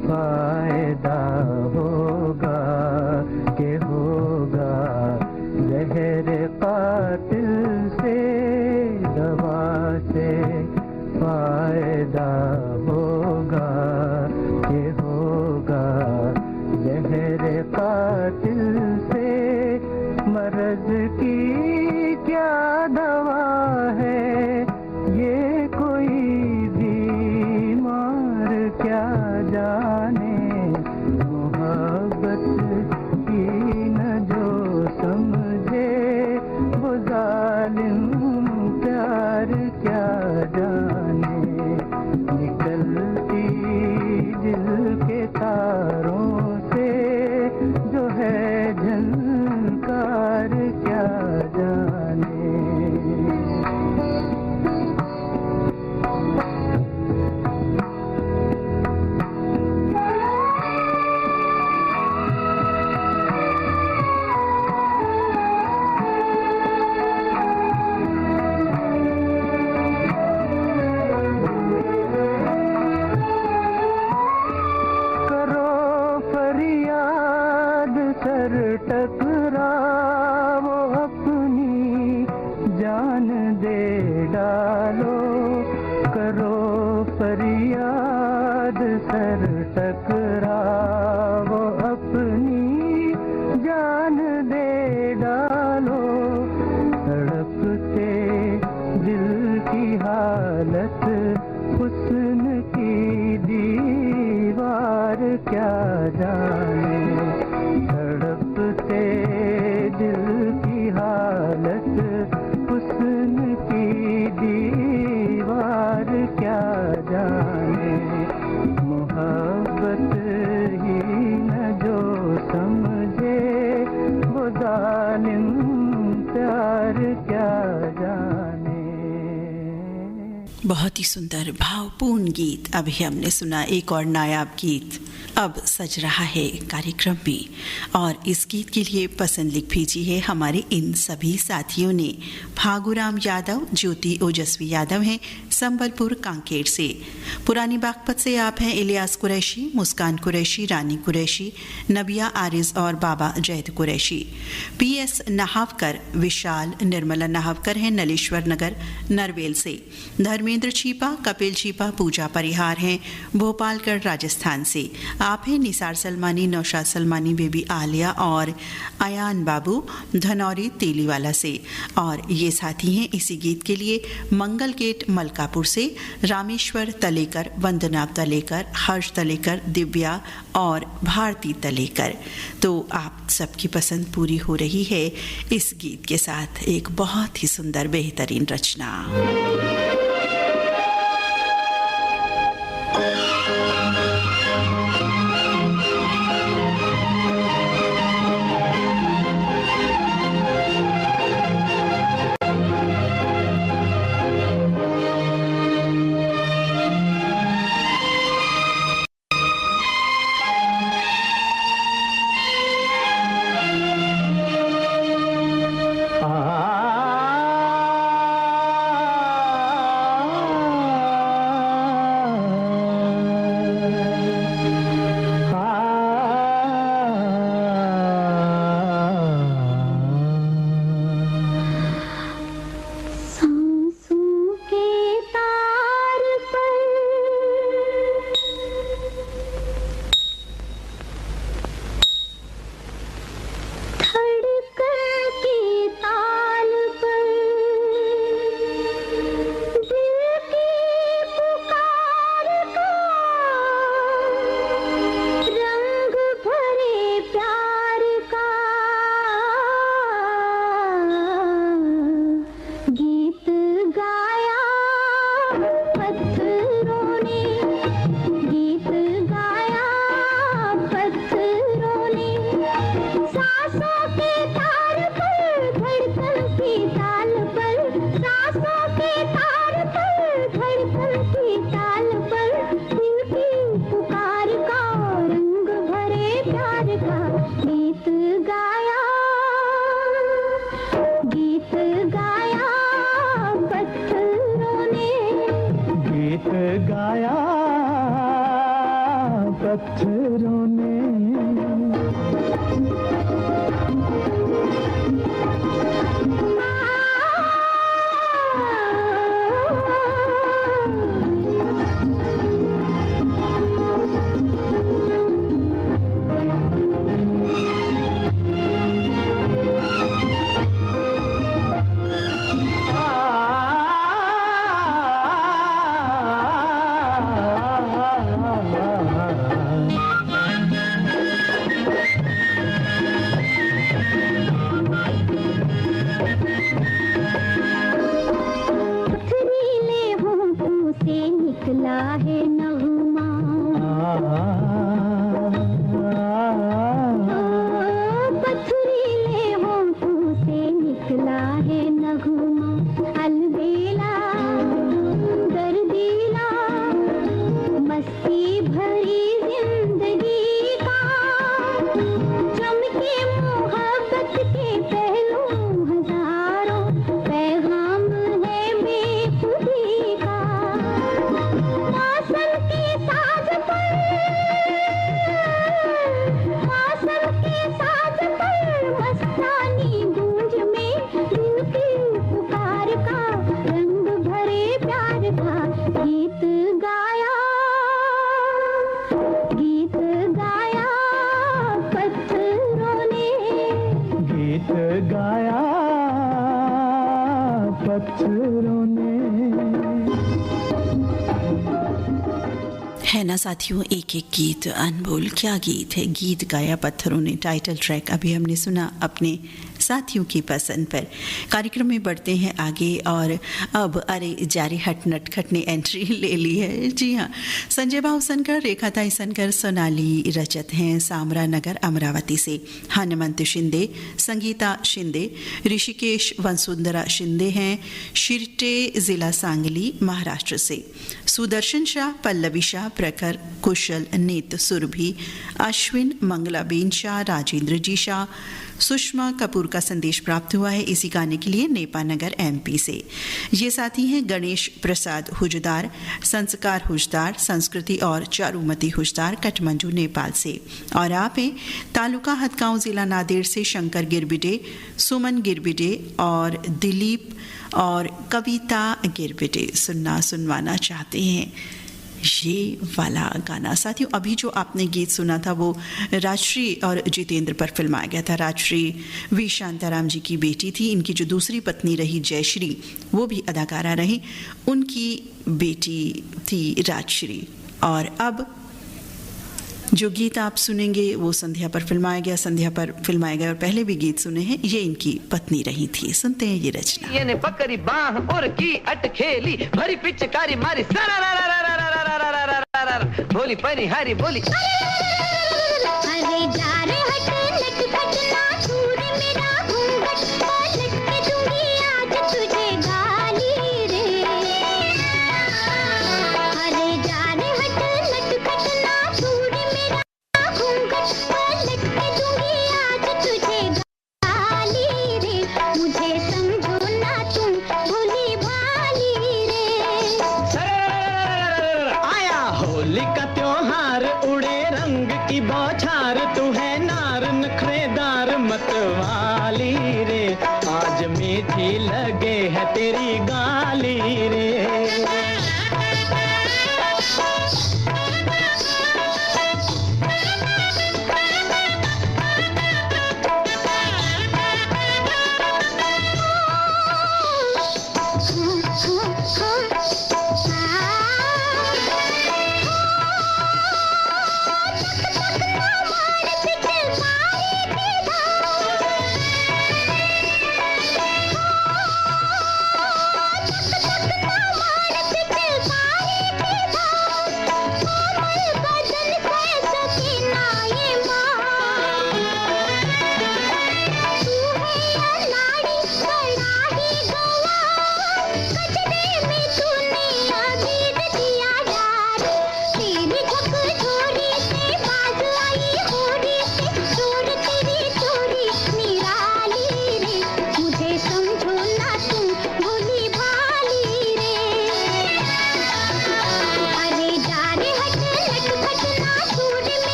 फायदा होगा कि होगा जहर कातिल से। दवा से फायदा होगा कि होगा जहर कातिल से। मर्ज की क्या दवा है ये कोई बीमार क्या जाने। मोहब्बत की न जो समझे वो जालिम प्यार क्या जाने। निकलती दिल के तारों से जो है झनकार क्या जाने। डालो, करो फरियाद, सर टकराओ, अपनी जान दे डालो। तड़पते दिल की हालत, हुस्न की दीवार क्या जाने। तड़पते दिल की हालत, हुस्न की दीवार क्या जाने। मोहब्बत ही न जो समझे, वो जालिम प्यार क्या जाने। बहुत ही सुंदर भावपूर्ण गीत अभी हमने सुना। एक और नायाब गीत अब सज रहा है कार्यक्रम में, और इस गीत के लिए पसंद लिख भेजी है हमारे इन सभी साथियों ने। फागुराम यादव, ज्योति ओजस्वी यादव हैं संबलपुर कांकेर से। पुरानी बागपत से आप हैं इलियास कुरैशी, मुस्कान कुरैशी, रानी कुरैशी, नबिया आरिज और बाबा जैद कुरैशी। PS नहावकर, विशाल, निर्मला नहावकर हैं नलेश्वर नगर नरवेल से। धर्मेंद्र छीपा, कपिल छीपा, पूजा परिहार हैं भोपालगढ़ राजस्थान से। आप हैं निसार सलमानी, नौशाद सलमानी, बेबी आलिया और अयान बाबू धनौरी तेलीवाला से। और ये साथी हैं इसी गीत के लिए मंगल गेट मलकापुर से रामेश्वर तलेकर, वंदना तलेकर, हर्ष तलेकर, दिव्या और भारती तलेकर। तो आप सबकी पसंद पूरी हो रही है इस गीत के साथ, एक बहुत ही सुंदर बेहतरीन रचना। रोने। है ना साथियों, एक एक गीत अनमोल, क्या गीत है। गीत गाया पत्थरों ने, टाइटल ट्रैक अभी हमने सुना अपने साथियों की पसंद पर। कार्यक्रम में बढ़ते हैं आगे और अब अरे जारी हट नटखट ने एंट्री ले ली है। जी हाँ, संजय भावसनकर, रेखा ताईसनकर, सोनाली रजत हैं सामरा नगर अमरावती से, हनुमंत शिंदे, संगीता शिंदे, ऋषिकेश वंसुंधरा शिंदे हैं शिरटे जिला सांगली महाराष्ट्र से, सुदर्शन शाह, पल्लवी शाह, प्रखर, कुशल, नीत सुरभि, अश्विन, मंगलाबेन शाह, राजेंद्र जी शाह, सुषमा कपूर का संदेश प्राप्त हुआ है इसी गाने के लिए नेपा नगर एमपी से। ये साथी हैं गणेश प्रसाद हुजदार, संस्कार हुजदार, संस्कृति और चारुमती हुजदार कठमंडू नेपाल से। और आप हैं तालुका हथगांव जिला नादेड़ से शंकर गिरबिडे, सुमन गिरबिडे और दिलीप और कविता गिरबिडे सुनवाना चाहते हैं ये वाला गाना। साथियों, अभी जो आपने गीत सुना था वो राजश्री और जितेंद्र पर फिल्माया गया था। राजश्री वी शांताराम जी की बेटी थी। इनकी जो दूसरी पत्नी रही जयश्री, वो भी अदाकारा रही, उनकी बेटी थी राजश्री। और अब जो गीत आप सुनेंगे वो संध्या पर फिल्माया गया और पहले भी गीत सुने हैं, ये इनकी पत्नी रही थी। सुनते हैं ये रचना। ये ने पकड़ी बाह और की अटखेली, भरी पिचकारी मारी बोली परी हरी बोली, अरे जा रे हट नटखट ना दूर मेरा घूंघट, पलट के दूंगी आज तुझे गाली रे। अरे जा रे हट नटखट ना दूर मेरा घूंघट, पलट के दूंगी आज तुझे गाली रे। मुझे समझो ना तुम भोली भाली रे। आया होली का त्योहार, उड़े रंग की बौछार, तू है नार नखरेदार मतवाली रे, आज मीठी लगे है तेरी गाली रे।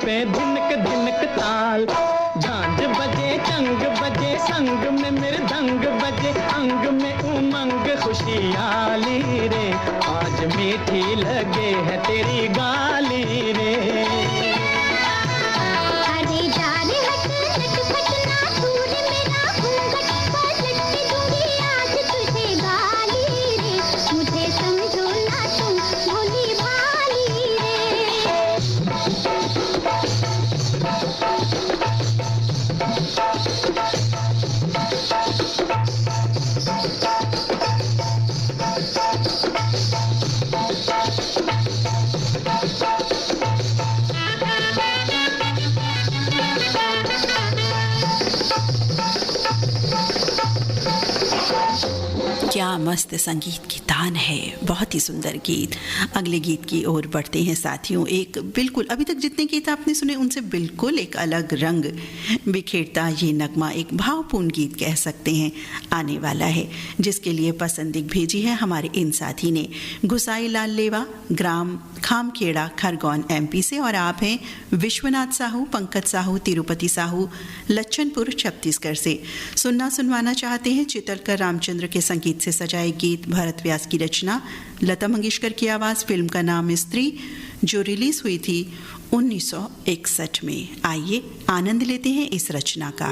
पे धिनक धिनक ताल, झांझ बजे चंग बजे संग में मृदंग बजे, अंग में उमंग खुशियाली रे, आज मीठी लगे है तेरी गाली रे। क्या मस्त संगीत की तान है, बहुत ही सुंदर गीत। अगले गीत की ओर बढ़ते हैं साथियों। एक बिल्कुल अभी तक जितने गीत आपने सुने उनसे बिल्कुल एक अलग रंग बिखेरता ये नगमा, एक भावपूर्ण गीत कह सकते हैं, आने वाला है, जिसके लिए पसंदीक भेजी है हमारे इन साथी ने गुसाई लाल लेवा, ग्राम खामखेड़ा, खरगोन MP से, और आप हैं विश्वनाथ साहू, पंकज साहू, तिरुपति साहू, लच्छनपुर छत्तीसगढ़ से। सुनवाना चाहते हैं चितलकर रामचंद्र के संगीत से सजाए गीत, भरत व्यास की रचना, लता मंगेशकर की आवाज़। फिल्म का नाम स्त्री, जो रिलीज हुई थी 1961 में। आइए आनंद लेते हैं इस रचना का।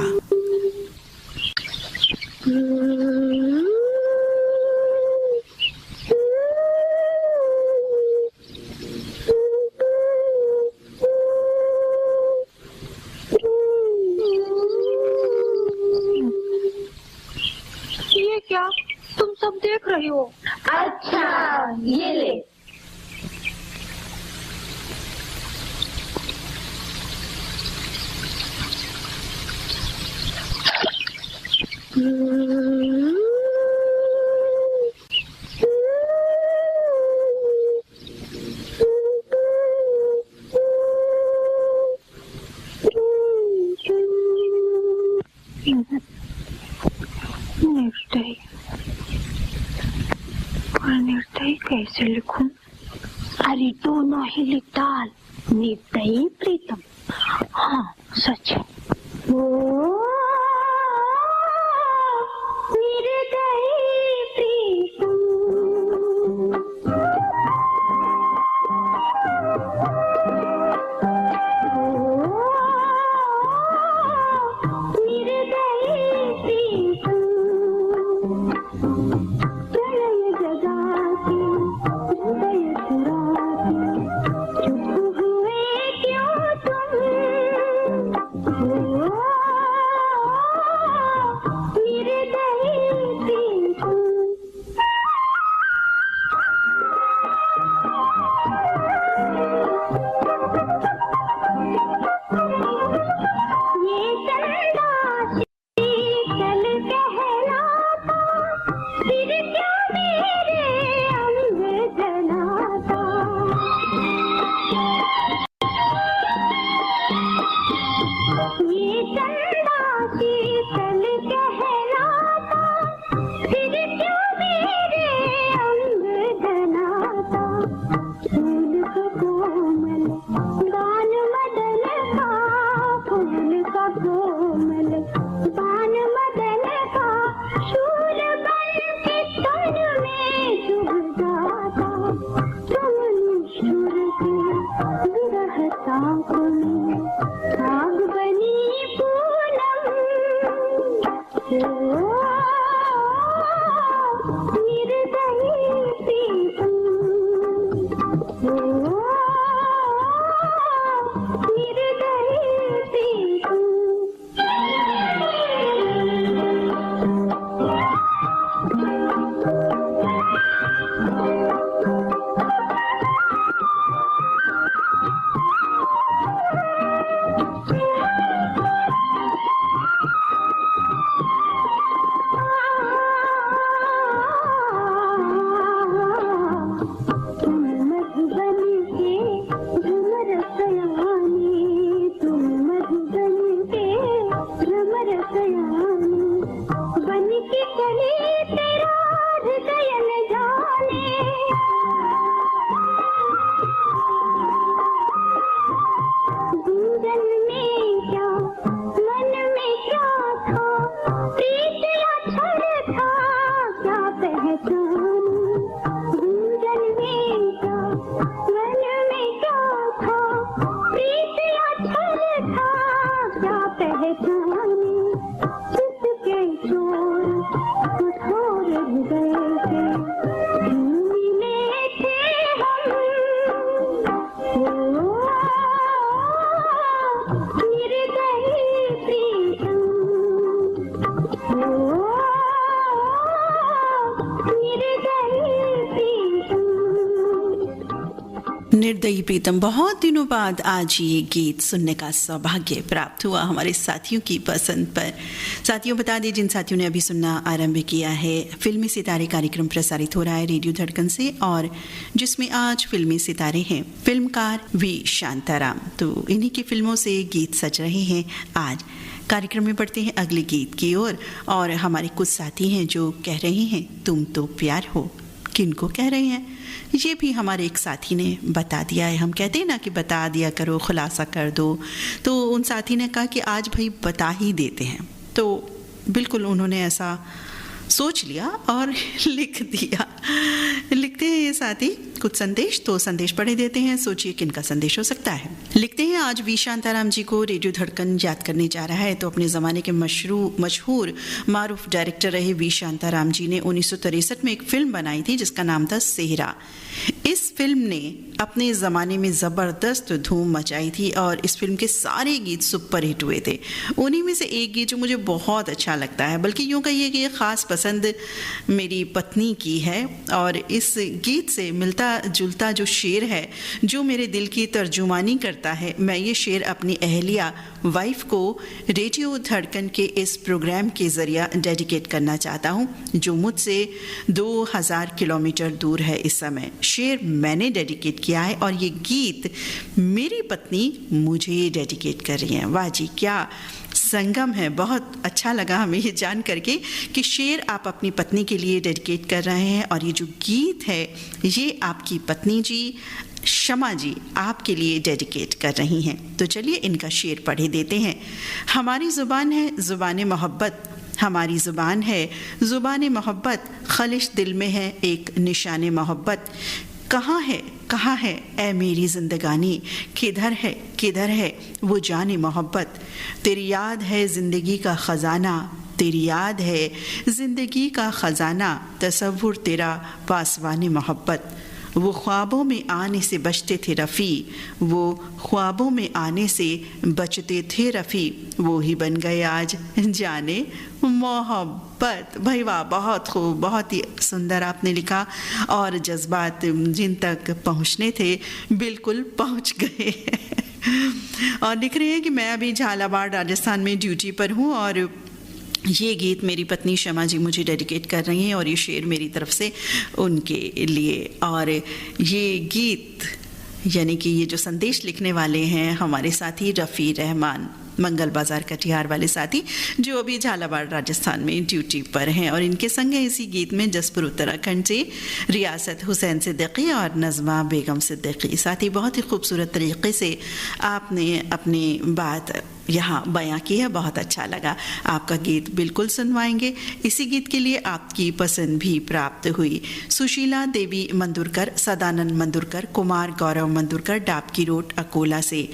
ये क्या तुम सब देख रही हो? अच्छा, ये ले। निर्दयी, पर निर्दयी कैसे लिखूं? अरे दोनों ही लिख डाल, निर्दयी प्रीतम। हाँ सच है। निर्दयी प्रीतम, निर्दयी प्रीतम, बहुत दिनों बाद आज ये गीत सुनने का सौभाग्य प्राप्त हुआ हमारे साथियों की पसंद पर। साथियों, बता दें जिन साथियों ने अभी सुनना आरंभ किया है, फिल्मी सितारे कार्यक्रम प्रसारित हो रहा है रेडियो धड़कन से, और जिसमें आज फिल्मी सितारे हैं फिल्मकार वी शांताराम। तो इन्हीं की फिल्मों से गीत सज रहे हैं। आज कार्यक्रम में बढ़ते हैं अगले गीत की ओर, और हमारे कुछ साथी हैं जो कह रहे हैं तुम तो प्यार हो। किनको कह रहे हैं ये भी हमारे एक साथी ने बता दिया है। हम कहते हैं ना कि बता दिया करो, खुलासा कर दो, तो उन साथी ने कहा कि आज भाई बता ही देते हैं। तो बिल्कुल उन्होंने ऐसा सोच लिया और लिख दिया। लिखते हैं ये साथी कुछ संदेश, तो संदेश पढ़े देते हैं। सोचिए किनका संदेश हो सकता है। लिखते हैं, आज वी शांताराम जी को रेडियो धड़कन याद करने जा रहा है। तो अपने ज़माने के मशहूर मारूफ डायरेक्टर रहे वी शांताराम जी ने 1963 में एक फिल्म बनाई थी जिसका नाम था सेहरा। इस फिल्म ने अपने ज़माने में ज़बरदस्त धूम मचाई थी और इस फिल्म के सारे गीत सुपर हिट हुए थे। उन्हीं में से एक गीत जो मुझे बहुत अच्छा लगता है, बल्कि यूँ कहिए कि ये ख़ास पसंद मेरी पत्नी की है, और इस गीत से मिलता जुलता जो शेर है जो मेरे दिल की तर्जुमानी करता है, मैं ये शेर अपनी अहलिया वाइफ को रेडियो धड़कन के इस प्रोग्राम के ज़रिया डेडिकेट करना चाहता हूँ, जो मुझसे 2000 किलोमीटर दूर है इस समय। शेर मैंने डेडिकेट किया है और ये गीत मेरी पत्नी मुझे डेडिकेट कर रही हैं। वाह जी, क्या संगम है। बहुत अच्छा लगा हमें ये जान करके कि शेर आप अपनी पत्नी के लिए डेडिकेट कर रहे हैं, और ये जो गीत है ये आपकी पत्नी जी शमा जी आपके लिए डेडिकेट कर रही हैं। तो चलिए इनका शेर पढ़े देते हैं। हमारी ज़ुबान है ज़ुबान मोहब्बत, हमारी ज़ुबान है ज़ुबान मोहब्बत, खलिश दिल में है एक निशान मोहब्बत। कहाँ है ऐ मेरी ज़िंदगानी, किधर है वो जाने मोहब्बत। तेरी याद है ज़िंदगी का ख़ज़ाना, तेरी याद है ज़िंदगी का ख़ज़ाना, तसव्वुर तेरा पासवाने मोहब्बत। वो ख्वाबों में आने से बचते थे रफ़ी, वो ख्वाबों में आने से बचते थे रफ़ी, वो ही बन गए आज जाने मोहब्बत। भाई वाह, बहुत खूब, बहुत ही सुंदर आपने लिखा, और जज्बात जिन तक पहुंचने थे बिल्कुल पहुंच गए। और लिख रहे हैं कि मैं अभी झालावाड़ राजस्थान में ड्यूटी पर हूं और ये गीत मेरी पत्नी शमा जी मुझे डेडिकेट कर रही हैं, और ये शेर मेरी तरफ से उनके लिए। और ये गीत यानी कि ये जो संदेश लिखने वाले हैं हमारे साथी रफ़ी रहमान, मंगल बाज़ार कटिहार वाले साथी, जो अभी झालावाड़ राजस्थान में ड्यूटी पर हैं, और इनके संग है इसी गीत में जसपुर उत्तराखंड से रियासत हुसैन सिद्दीकी और नज़मा बेगम सिद्दीकी। साथ ही बहुत ही खूबसूरत तरीके से आपने अपनी बात यहाँ बयां की है, बहुत अच्छा लगा। आपका गीत बिल्कुल सुनवाएंगे। इसी गीत के लिए आपकी पसंद भी प्राप्त हुई। सुशीला देवी मंदुरकर, सदानंद मंदुरकर, कुमार गौरव मंदुरकर, डाबकी रोड अकोला से,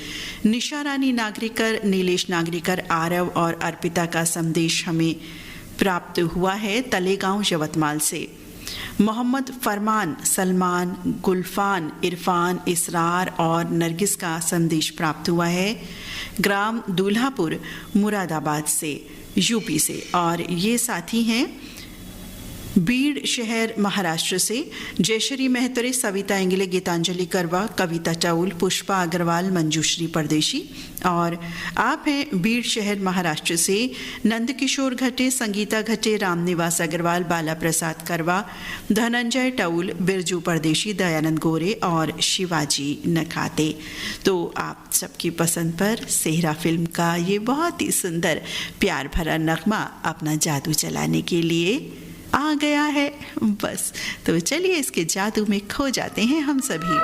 निशा रानी नागरिकर, नीलेश नागरिकर, आरव और अर्पिता का संदेश हमें प्राप्त हुआ है तलेगांव यवतमाल से। मोहम्मद फरमान, सलमान, गुलफान, इरफान, इसरार और नरगिस का संदेश प्राप्त हुआ है ग्राम दूल्हापुर मुरादाबाद से, यूपी से। और ये साथी हैं बीड़ शहर महाराष्ट्र से, जयश्री मेहतरे, सविता इंगले, गीतांजलि करवा, कविता चाउल, पुष्पा अग्रवाल, मंजूश्री परदेशी। और आप हैं बीड़ शहर महाराष्ट्र से नंदकिशोर घटे, संगीता घटे, रामनिवास अग्रवाल, बाला प्रसाद करवा, धनंजय टाउल, बिरजू परदेशी, दयानंद गोरे और शिवाजी नखाते। तो आप सबकी पसंद पर सेहरा फिल्म का ये बहुत ही सुंदर प्यार भरा नगमा अपना जादू चलाने के लिए आ गया है बस। तो चलिए इसके जादू में खो जाते हैं हम सभी।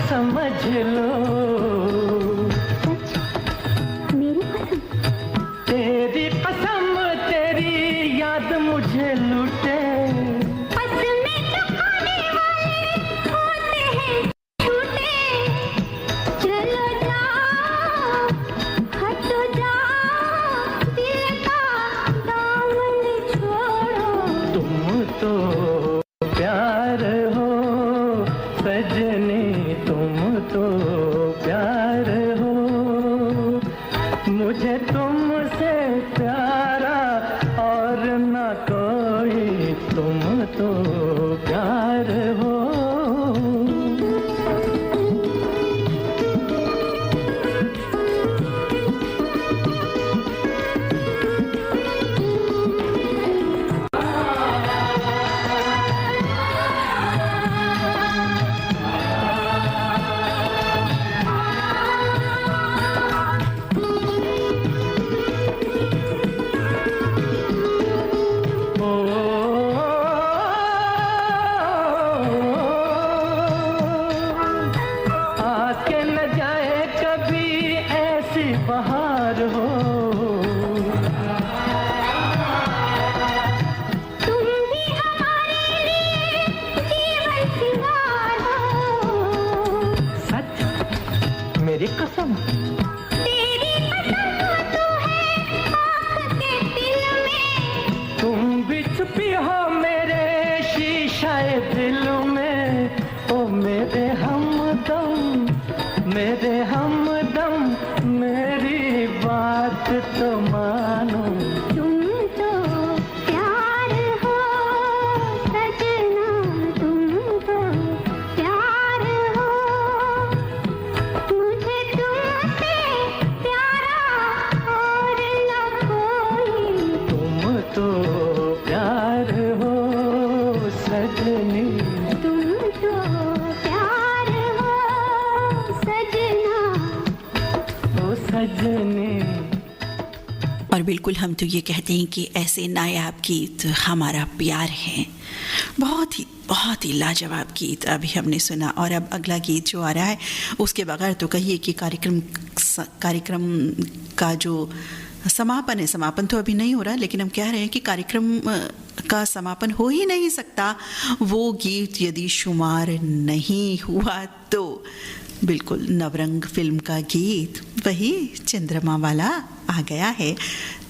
समझ लो। मेरी कसम, तेरी कसम, तेरी याद मुझे लूटे। कसमें तो खाने वाले होते हैं झूठे। चलो जाओ, हटो जाओ, दिल का दामन छोड़ो। तुम तो प्यार हो सजनी, तुम तो प्यार हो। मुझे तुमसे प्यारा और न कोई, तुम तो प्यार हो। आके न जाए कभी ऐसी बहार हो। तुम भी हमारे लिए जीवन सिंगार हो। सच, मेरी कसम। तेरी कसम तो है आँख के दिल में। तुम भी छुपी हो मेरे शीशाए दिल में। ओ मेरे हमदम, मेरे हमदम, मेरी बात तो मानो। तुम तो प्यार हो सजना, तुम तो प्यार हो। मुझे तुमसे प्यारा और न कोई। तुम तो प्यार हो सजनी। तुम तो प्यार हो सजना। ओ सजनी। और बिल्कुल हम तो ये कहते हैं कि ऐसे नायाब गीत हमारा प्यार है। बहुत ही लाजवाब गीत अभी हमने सुना। और अब अगला गीत जो आ रहा है उसके बगैर तो कहिए कि कार्यक्रम का जो समापन है, समापन तो अभी नहीं हो रहा, लेकिन हम कह रहे हैं कि कार्यक्रम का समापन हो ही नहीं सकता वो गीत यदि शुमार नहीं हुआ तो। बिल्कुल नवरंग फिल्म का गीत वही चंद्रमा वाला आ गया है।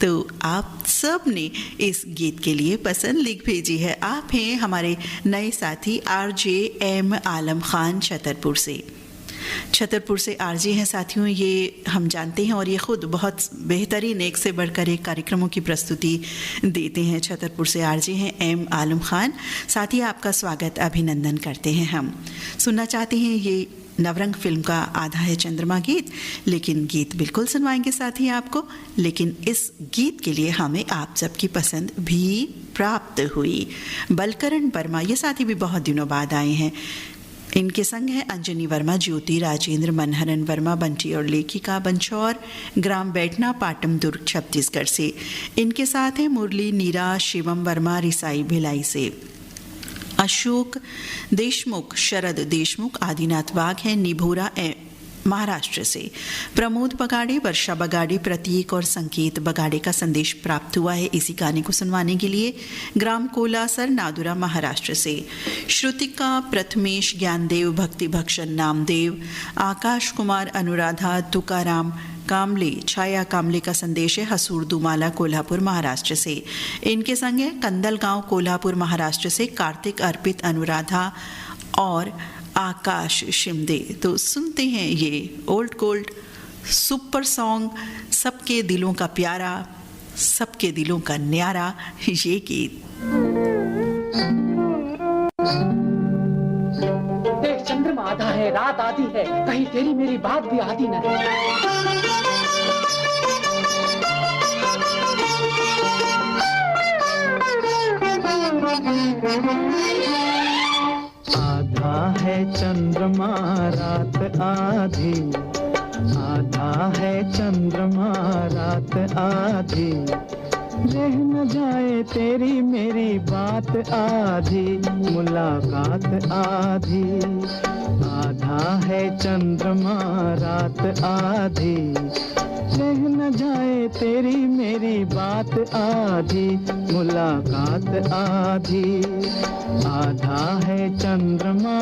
तो आप सब ने इस गीत के लिए पसंद लिख भेजी है। आप हैं हमारे नए साथी RJ M आलम खान छतरपुर से RJ हैं साथियों, ये हम जानते हैं और ये खुद बहुत बेहतरीन एक से बढ़कर एक कार्यक्रमों की प्रस्तुति देते हैं। छतरपुर से RJ हैं M आलम खान। साथ ही आपका स्वागत अभिनंदन करते हैं। हम सुनना चाहते हैं ये नवरंग फिल्म का आधा है चंद्रमा गीत, लेकिन गीत बिल्कुल सुनवाएंगे साथ ही आपको। लेकिन इस गीत के लिए हमें आप सबकी पसंद भी प्राप्त हुई। बलकरण वर्मा ये साथी भी बहुत दिनों बाद आए हैं। इनके संग हैं अंजनी वर्मा, ज्योति, राजेंद्र, मनहरन वर्मा, बंटी और लेखिका बंचौर, ग्राम बैठना, पाटम दुर्ग, छत्तीसगढ़ से। इनके साथ हैं मुरली, नीरा, शिवम वर्मा, रिसाई, भिलाई से। अशोक देशमुख, शरद देशमुख, आदिनाथ वाघ हैं निभोरा महाराष्ट्र से। प्रमोद बगाड़े, वर्षा बगाड़े, प्रतीक और संकेत बगाड़े का संदेश प्राप्त हुआ है इसी गाने को सुनवाने के लिए। ग्राम कोलासर, नादुरा, महाराष्ट्र से। श्रुतिका, प्रथमेश, ज्ञानदेव, भक्ति भक्षण, नामदेव, आकाश कुमार, अनुराधा, तुकाराम कामले, छाया कामले का संदेश है हसूर दुमाला, कोल्हापुर, महाराष्ट्र से। इनके संग है कंदलगांव, कोल्हापुर, महाराष्ट्र से कार्तिक, अर्पित, अनुराधा और आकाश शिंदे। तो सुनते हैं ये ओल्ड गोल्ड सुपर सॉन्ग, सबके दिलों का प्यारा, सबके दिलों का न्यारा ये गीत। देख चंद्रमा आधा है, रात आधी है, कहीं तेरी मेरी बात भी आधी न है। आधा है चंद्रमा रात आधी, आधा है चंद्रमा रात आधी, रह न जाए तेरी मेरी बात आधी, मुलाकात आधी। आधा है चंद्रमा रात आधी, रह न जाए तेरी मेरी बात आधी, मुलाकात आधी, आधा है चंद्रमा।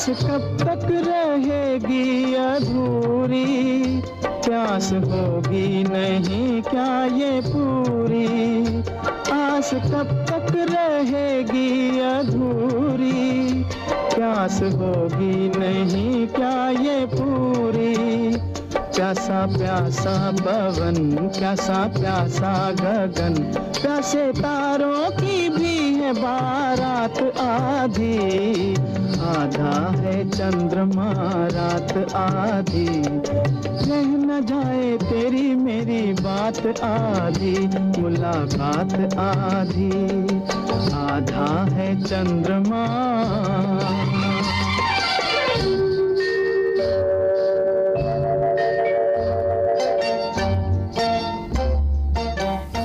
कब तक रहेगी अधूरी, प्यास होगी नहीं क्या ये पूरी, आस कब तक रहेगी अधूरी, प्यास होगी नहीं क्या ये पूरी, प्यासा प्यासा पवन, प्यासा प्यासा गगन, प्यासे तारों की भी है बारात आधी, आधा है चंद्रमा रात आधी, रह न जाए तेरी मेरी बात आधी, मुलाकात आधी, आधा है चंद्रमा।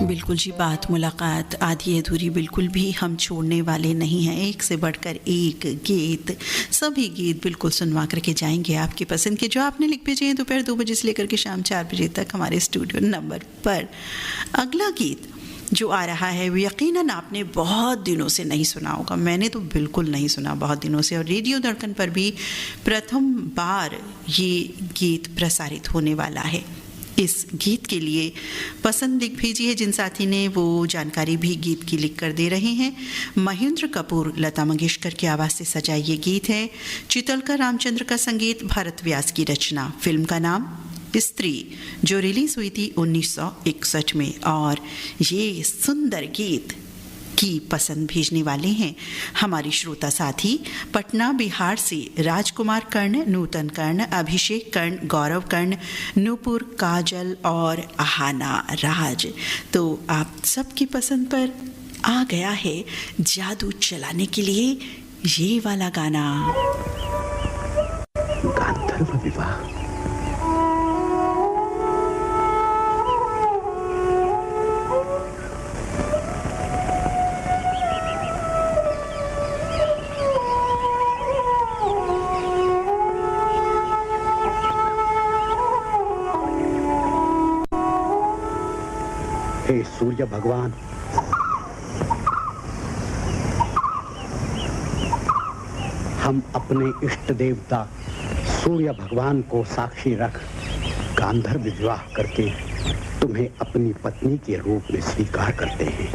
बिल्कुल जी, बात मुलाकात आधी अधूरी बिल्कुल भी हम छोड़ने वाले नहीं हैं। एक से बढ़कर एक गीत, सभी गीत बिल्कुल सुनवा करके जाएंगे आपकी पसंद के, जो आपने लिख भेजे हैं दोपहर 2 बजे से लेकर के शाम 4 बजे तक हमारे स्टूडियो नंबर पर। अगला गीत जो आ रहा है वो यकीनन आपने बहुत दिनों से नहीं सुना होगा, मैंने तो बिल्कुल नहीं सुना बहुत दिनों से, और रेडियो धड़कन पर भी प्रथम बार ये गीत प्रसारित होने वाला है। इस गीत के लिए पसंद लिख भेजी है जिन साथी ने, वो जानकारी भी गीत की लिख कर दे रहे हैं। महेंद्र कपूर, लता मंगेशकर की आवाज़ से सजा ये गीत है। चितलकर रामचंद्र का संगीत, भरत व्यास की रचना। फिल्म का नाम स्त्री, जो रिलीज हुई थी 1961 में। और ये सुंदर गीत की पसंद भेजने वाले हैं हमारी श्रोता साथी पटना बिहार से राजकुमार कर्ण, नूतन कर्ण, अभिषेक कर्ण, गौरव कर्ण, नूपुर, काजल और आहाना राज। तो आप सबकी पसंद पर आ गया है जादू चलाने के लिए ये वाला गाना। गांधर्व विवाह। हे सूर्य भगवान, हम अपने इष्ट देवता सूर्य भगवान को साक्षी रख गांधर्व विवाह करके तुम्हें अपनी पत्नी के रूप में स्वीकार करते हैं।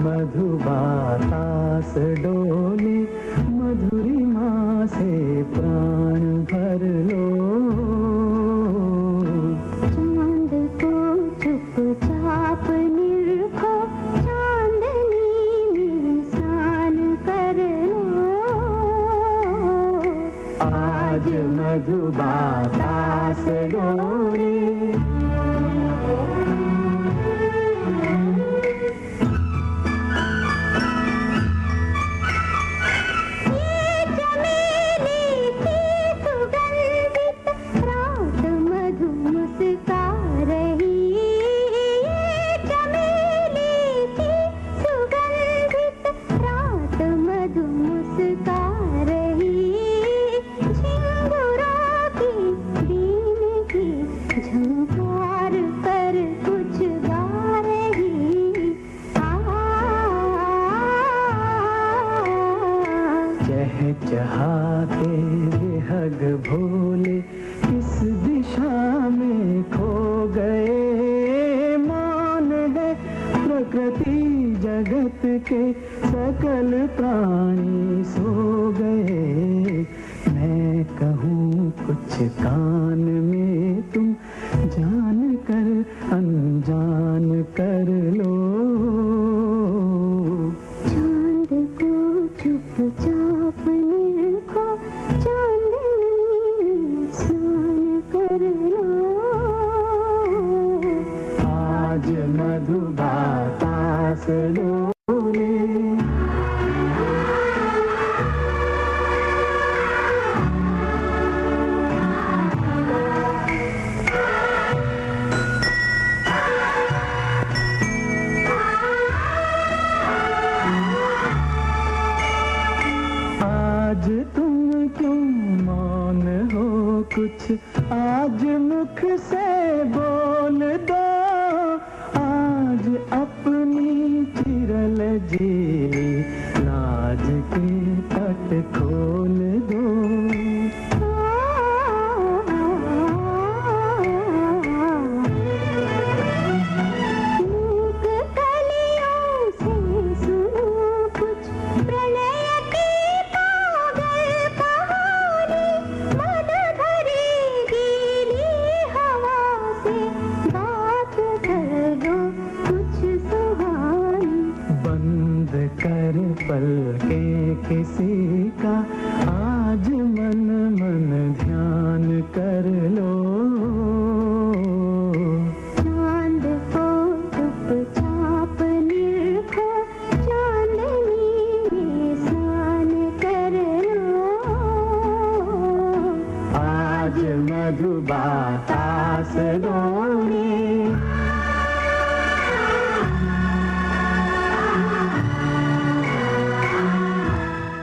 मधुबातास डोले मधुरिमा से प्राण भर लो। चांद को चुपचाप निरखो, चांदनी में स्नान कर लो। आज मधुबातास डोले। चहचहाते बेहग भोले किस दिशा में खो गए। मान है प्रकृति जगत के सकल प्राणी सो गए। मैं कहूँ कुछ कान में तुम जान कर अनजान कर लो। चांद को चुपचाप निरखो, चांदनी में स्नान कर लो। आज मधुबातास डोले। आज तुम क्यों मौन हो, कुछ आज मुख से बोल दो। आज अपनी चिरल झीली लाज के तट खोल दो। मूक कलियों से सुनो कुछ प्रणय की पागल कहानी। मन भरी गीली हवा से बात कर दो कुछ सुहानी। बंद कर पलकें किसी का, आज मन मन ध्यान कर लो। चांद को चुपचाप निरखो, चांदनी में स्नान कर लो। आज मधुबातास डोले।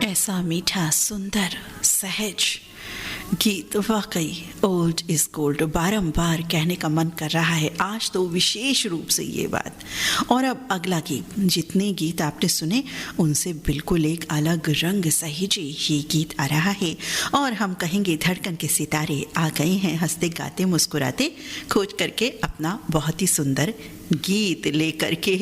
ऐसा मीठा सुंदर सहज गीत, वाकई ओल्ड इज गोल्ड बारंबार कहने का मन कर रहा है आज तो विशेष रूप से ये बात। और अब अगला गीत, जितने गीत आपने सुने उनसे बिल्कुल एक अलग रंग सहेजे ये गीत आ रहा है। और हम कहेंगे धड़कन के सितारे आ गए हैं हंसते गाते मुस्कुराते, खोज करके अपना बहुत ही सुंदर गीत लेकर के।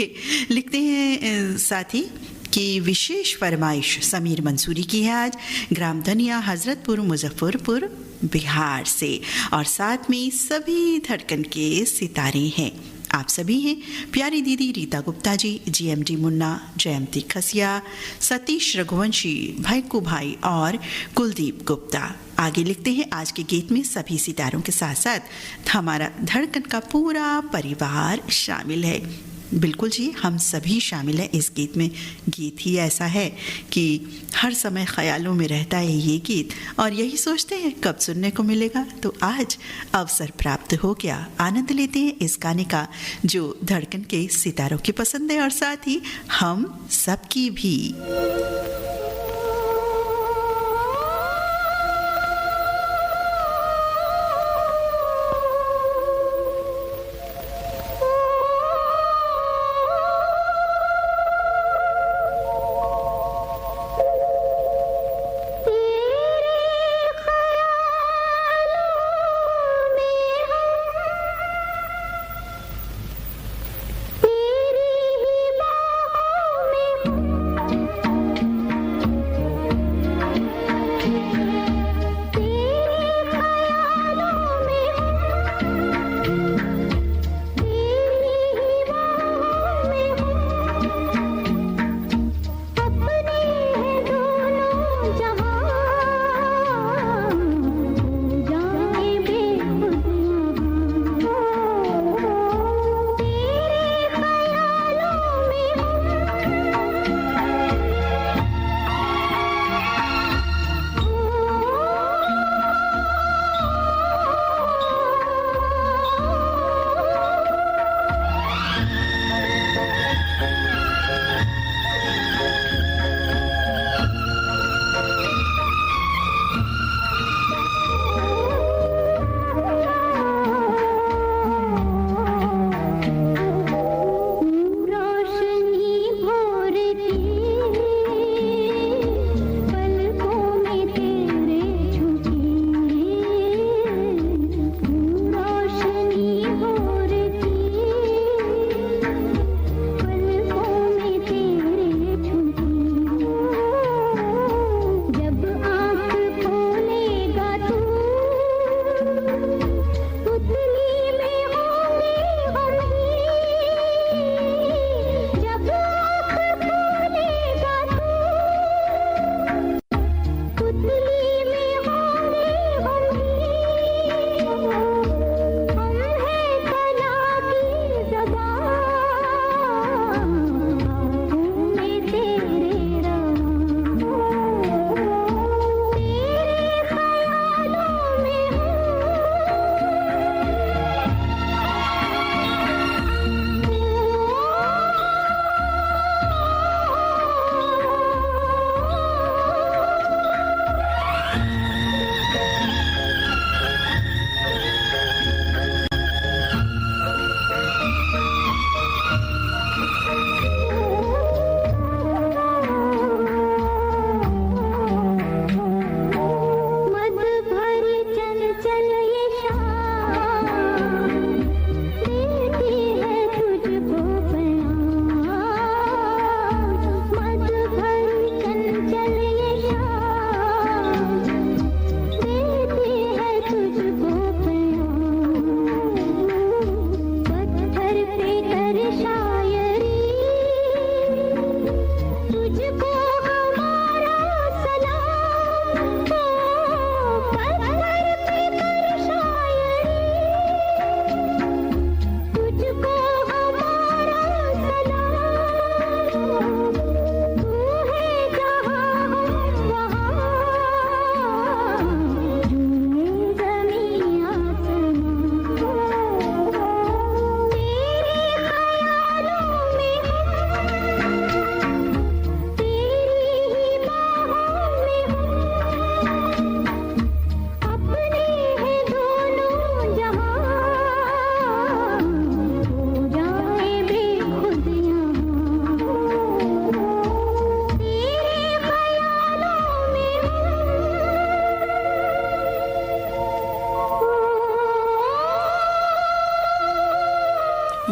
लिखते हैं साथी की विशेष फरमाइश समीर मंसूरी की है आज, ग्राम धनिया हजरतपुर मुजफ्फरपुर बिहार से। और साथ में सभी धड़कन के सितारे हैं, आप सभी हैं प्यारी दीदी रीता गुप्ता जी, जीएमडी मुन्ना, जयंती खसिया, सतीश रघुवंशी, भैकू भाई और कुलदीप गुप्ता। आगे लिखते हैं आज के गीत में सभी सितारों के साथ साथ हमारा धड़कन का पूरा परिवार शामिल है। बिल्कुल जी, हम सभी शामिल हैं इस गीत में। गीत ही ऐसा है कि हर समय ख्यालों में रहता है ये गीत, और यही सोचते हैं कब सुनने को मिलेगा। तो आज अवसर प्राप्त हो गया, आनंद लेते हैं इस गाने का जो धड़कन के सितारों की पसंद है और साथ ही हम सबकी भी। तेरी ही बाहों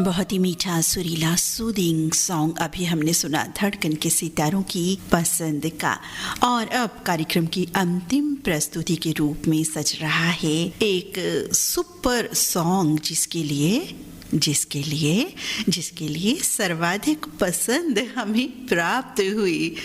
बहुत ही मीठा सुरीला सूदिंग सॉन्ग अभी हमने सुना धड़कन के सितारों की पसंद का। और अब कार्यक्रम की अंतिम प्रस्तुति के रूप में सज रहा है एक सुपर सॉन्ग जिसके लिए सर्वाधिक पसंद हमें प्राप्त हुई।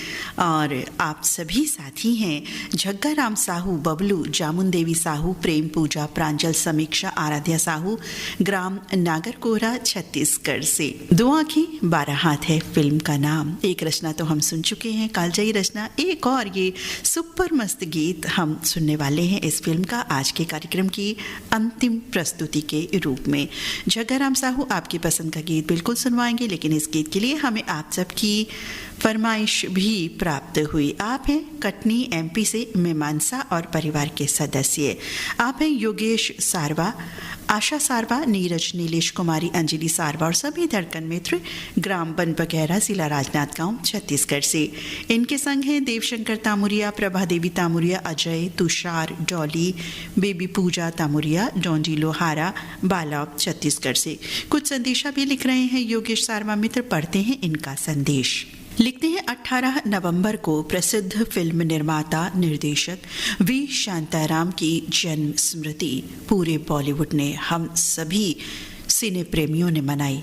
और आप सभी साथी हैं झग्गा राम साहू, बबलू, जामुन देवी साहू, प्रेम पूजा, प्रांजल, समीक्षा, आराध्या साहू, ग्राम नागरकोरा, छत्तीसगढ़ से। दो आँखें 12 हाथ है फिल्म का नाम। एक रचना तो हम सुन चुके हैं, कालजयी रचना। एक और ये सुपर मस्त गीत हम सुनने वाले हैं इस फिल्म का आज के कार्यक्रम की अंतिम प्रस्तुति के रूप में। झग्गा राम साहू आपकी पसंद का गीत बिल्कुल सुनवाएंगे, लेकिन इस गीत के लिए हमें आप सबकी फरमाइश भी प्राप्त हुई। आप हैं कटनी एमपी से मीमांसा और परिवार के सदस्य। आप हैं योगेश सारवा, आशा सारवा, नीरज, नीलेश कुमारी, अंजलि सारवा और सभी धड़कन मित्र, ग्राम बनपगैरा, जिला राजनांदगांव, छत्तीसगढ़ से। इनके संग हैं देवशंकर तामुरिया, प्रभा देवी तामुरिया, अजय, तुषार, डॉली, बेबी पूजा तामुरिया, डोंजी लोहारा, बालाब, छत्तीसगढ़ से। कुछ संदेशा भी लिख रहे हैं योगेश सारवा मित्र, पढ़ते हैं इनका संदेश। लिखते हैं 18 नवंबर को प्रसिद्ध फिल्म निर्माता निर्देशक वी शांताराम की जन्म स्मृति पूरे बॉलीवुड ने, हम सभी सिने प्रेमियों ने मनाई।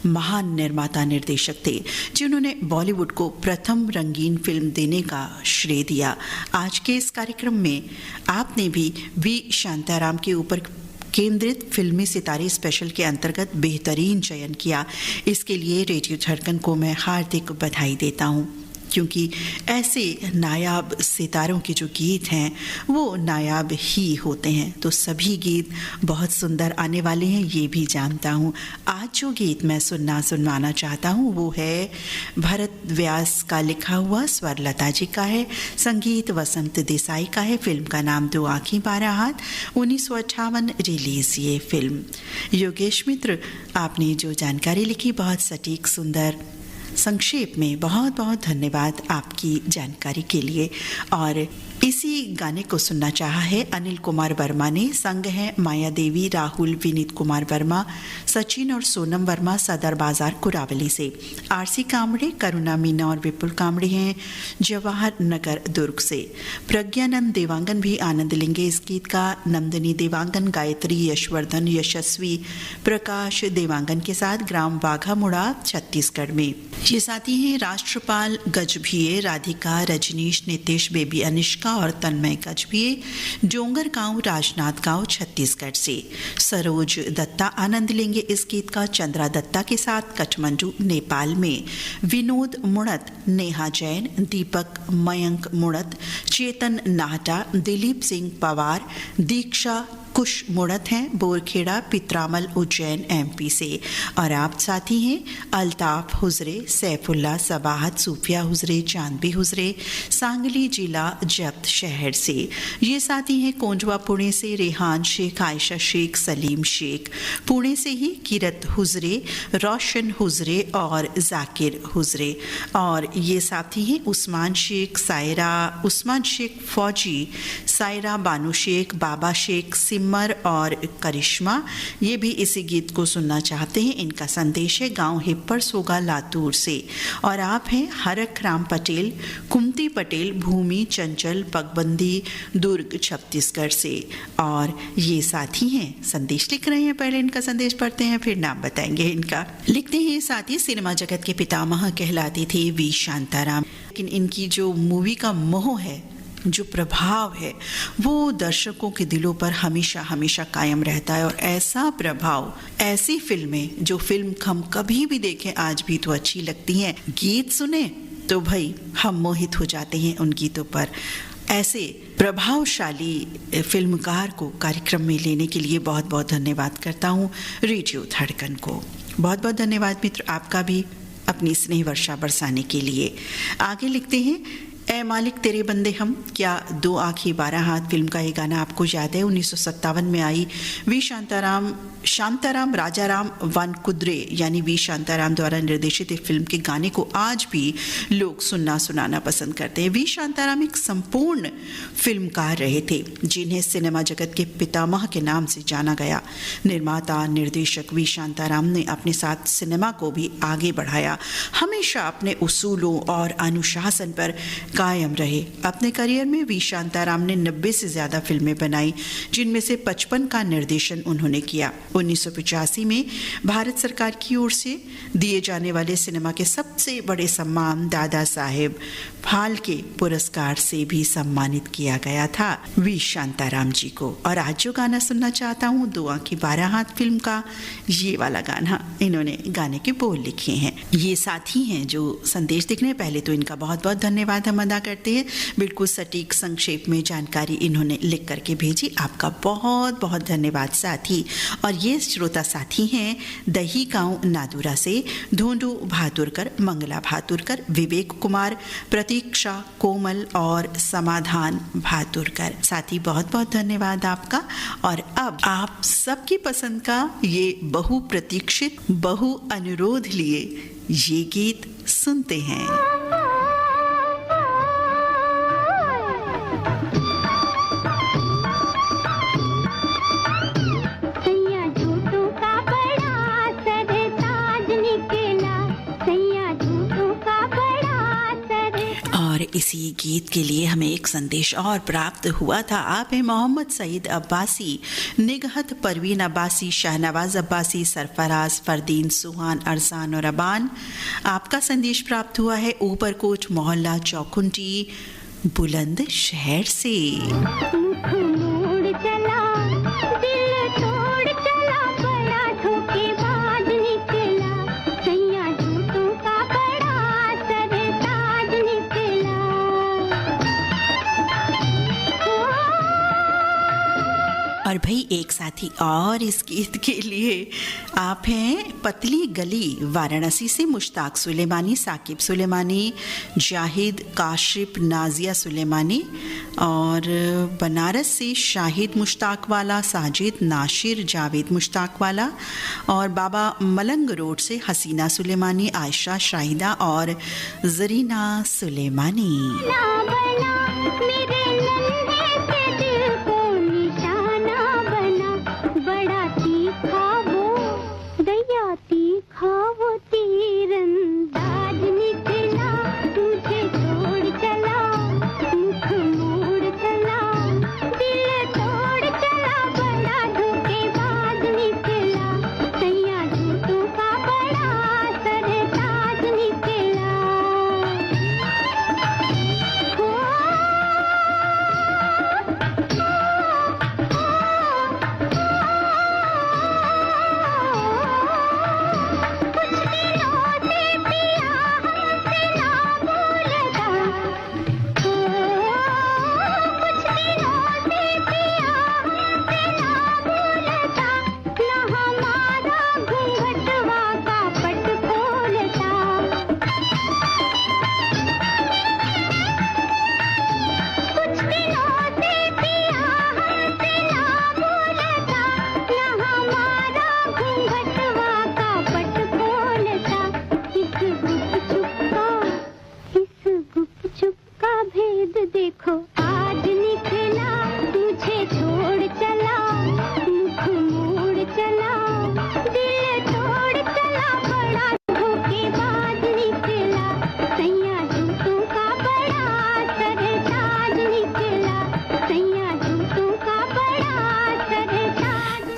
महान निर्माता निर्देशक थे जिन्होंने बॉलीवुड को प्रथम रंगीन फिल्म देने का श्रेय दिया। आज के इस कार्यक्रम में आपने भी वी शांताराम के ऊपर केंद्रित फिल्मी सितारे स्पेशल के अंतर्गत बेहतरीन चयन किया। इसके लिए रेडियो धड़कन को मैं हार्दिक बधाई देता हूँ, क्योंकि ऐसे नायाब सितारों के जो गीत हैं वो नायाब ही होते हैं। तो सभी गीत बहुत सुंदर आने वाले हैं, ये भी जानता हूँ। आज जो गीत मैं सुनवाना चाहता हूँ वो है भरत व्यास का लिखा हुआ, स्वर लता जी का है, संगीत वसंत देसाई का है। फिल्म का नाम दो आँखें 12 हाथ, 1958 रिलीज ये फिल्म। योगेश मित्र, आपने जो जानकारी लिखी बहुत सटीक, सुंदर, संक्षेप में, बहुत बहुत धन्यवाद आपकी जानकारी के लिए। और इसी गाने को सुनना चाहा है अनिल कुमार वर्मा ने। संग हैं माया देवी, राहुल, विनीत कुमार वर्मा, सचिन और सोनम वर्मा, सदर बाजार कुरावली से। आरसी कामड़े, करुणा मीना और विपुल कामड़े हैं जवाहर नगर दुर्ग से। प्रज्ञानंद देवांगन भी आनंद लेंगे इस गीत का। नंदिनी देवांगन, गायत्री, यशवर्धन, यशस्वी, प्रकाश देवांगन के साथ, ग्राम बाघा मुड़ा, छत्तीसगढ़ में। ये साथी हैं राष्ट्रपाल गजभिये, राधिका, रजनीश, नितेश, बेबी अनिष्का और तन्मय गजभिये, डोंगरगांव, राजनांदगांव, छत्तीसगढ़ से। सरोज दत्ता आनंद लेंगे इस गीत का चंद्रा दत्ता के साथ, काठमांडू, नेपाल में। विनोद मुड़त, नेहा जैन, दीपक, मयंक मुड़त, चेतन नाहटा, दिलीप सिंह पवार, दीक्षा कुश मुड़त हैं बोरखेड़ा, पित्रामल, उज्जैन, एमपी से। और आप साथी हैं अल्ताफ हुजरे, सैफुल्ला, सबाहत, सूफिया हुजरे, चांदबी हुजरे, सांगली जिला जब्त शहर से। ये साथी हैं कोंजवा पुणे से, रेहान शेख, आयशा शेख, सलीम शेख पुणे से ही, किरत हुजरे, रोशन हुजरे और जाकिर हुजरे। और ये साथी हैं उस्मान शेख, सायरा, उस्मान शेख फौजी, सायरा बानू शेख, बाबा शेख, सिमर और करिश्मा। ये भी इसी गीत को सुनना चाहते हैं। इनका संदेश है गांव हिप्पर सोगा, लातूर से। और आप हैं हरक राम पटेल, कुमती पटेल, भूमि चंचल, पगबंदी, दुर्ग, छत्तीसगढ़ से। और ये साथी हैं संदेश लिख रहे हैं। पहले इनका संदेश पढ़ते हैं फिर नाम बताएंगे इनका। लिखते हैं साथी सिनेमा जगत के पितामह कहलाते थे वी शांताराम, लेकिन इनकी जो मूवी का मोह है, जो प्रभाव है, वो दर्शकों के दिलों पर हमेशा हमेशा कायम रहता है। और ऐसा प्रभाव, ऐसी फिल्में जो फिल्म हम कभी भी देखें आज भी तो अच्छी लगती हैं, गीत सुने तो भाई हम मोहित हो जाते हैं उन गीतों पर। ऐसे प्रभावशाली फिल्मकार को कार्यक्रम में लेने के लिए बहुत बहुत धन्यवाद करता हूँ रेडियो धड़कन को। बहुत बहुत धन्यवाद मित्र आपका भी अपनी स्नेह वर्षा बरसाने के लिए। आगे लिखते हैं ए मालिक तेरे बंदे हम, क्या दो आँखें 12 हाथ फिल्म का ये गाना आपको याद है? 1957 में आई वी शांताराम शांताराम राजाराम वानकुद्रे यानी वी शांताराम द्वारा निर्देशित इस फिल्म के गाने को आज भी लोग सुनाना पसंद करते हैं। वी शांताराम एक संपूर्ण फिल्मकार रहे थे जिन्हें सिनेमा जगत के पितामह के नाम से जाना गया। निर्माता निर्देशक वी शांताराम ने अपने साथ सिनेमा को भी आगे बढ़ाया, हमेशा अपने उसूलों और अनुशासन पर कायम रहे। अपने करियर में वी शांताराम ने 90 से ज़्यादा फिल्में बनाई, जिनमें से 55 का निर्देशन उन्होंने किया। 1985 में भारत सरकार की ओर से दिए जाने वाले सिनेमा के सबसे बड़े सम्मान दादा साहेब फाल्के पुरस्कार से भी सम्मानित किया गया था वी शांताराम जी को। और आज जो गाना सुनना चाहता हूँ, 2 आंखें 12 हाथ फिल्म का ये वाला गाना, इन्होंने गाने के बोल लिखे हैं। ये साथी हैं जो संदेश लिखने, पहले तो इनका बहुत बहुत धन्यवाद हम अदा करते हैं। बिल्कुल सटीक संक्षेप में जानकारी इन्होंने लिख करके भेजी, आपका बहुत बहुत धन्यवाद साथी। और ये श्रोता साथी हैं दही गांव नादुरा से धोंडू भातुरकर, मंगला भातुरकर, विवेक कुमार, प्रतीक्षा, कोमल और समाधान भातुरकर। साथी बहुत बहुत धन्यवाद आपका। और अब आप सबकी पसंद का ये बहु प्रतीक्षित बहु अनुरोध लिए ये गीत सुनते हैं। इसी गीत के लिए हमें एक संदेश और प्राप्त हुआ था। आप हैं मोहम्मद सईद अब्बासी, निगहत परवीन अब्बासी, शाहनवाज अब्बासी, सरफराज, फरदीन, सुहान, अरसान और अबान। आपका संदेश प्राप्त हुआ है ऊपरकोट मोहल्ला चौकुंटी बुलंद शहर से। और भाई एक साथी और इस गीत के लिए आप हैं पतली गली वाराणसी से मुश्ताक सुलेमानी, साकिब सुलेमानी, जाहिद, काशिफ, नाजिया सुलेमानी। और बनारस से शाहिद मुश्ताक वाला, साजिद, नाशिर, जावेद मुश्ताक वाला। और बाबा मलंग रोड से हसीना सुलेमानी, आयशा, शाहिदा और जरीना सुलेमानी।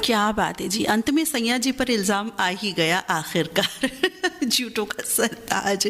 क्या बात है जी, अंत में सैया जी पर इल्ज़ाम आ ही गया आखिरकार। झूठों का सरताज।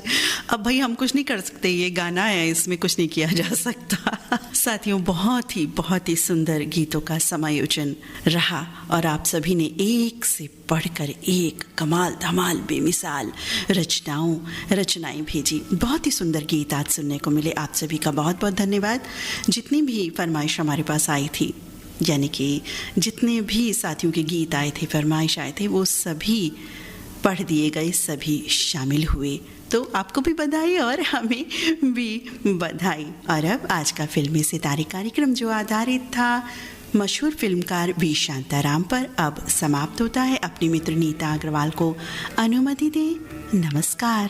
अब भाई हम कुछ नहीं कर सकते, ये गाना है, इसमें कुछ नहीं किया जा सकता। साथियों, बहुत ही सुंदर गीतों का समायोजन रहा और आप सभी ने एक से बढ़कर एक कमाल धमाल बेमिसाल रचनाएं भेजी। बहुत ही सुंदर गीत आज सुनने को मिले। आप सभी का बहुत बहुत धन्यवाद। जितनी भी फरमाइश हमारे पास आई थी, यानी कि जितने भी साथियों के गीत आए थे, फरमाइश आए थे, वो सभी पढ़ दिए गए, सभी शामिल हुए। तो आपको भी बधाई और हमें भी बधाई। और अब आज का फिल्मी सितारे कार्यक्रम जो आधारित था मशहूर फिल्मकार वी शांताराम पर अब समाप्त होता है। अपनी मित्र नीता अग्रवाल को अनुमति दें। नमस्कार।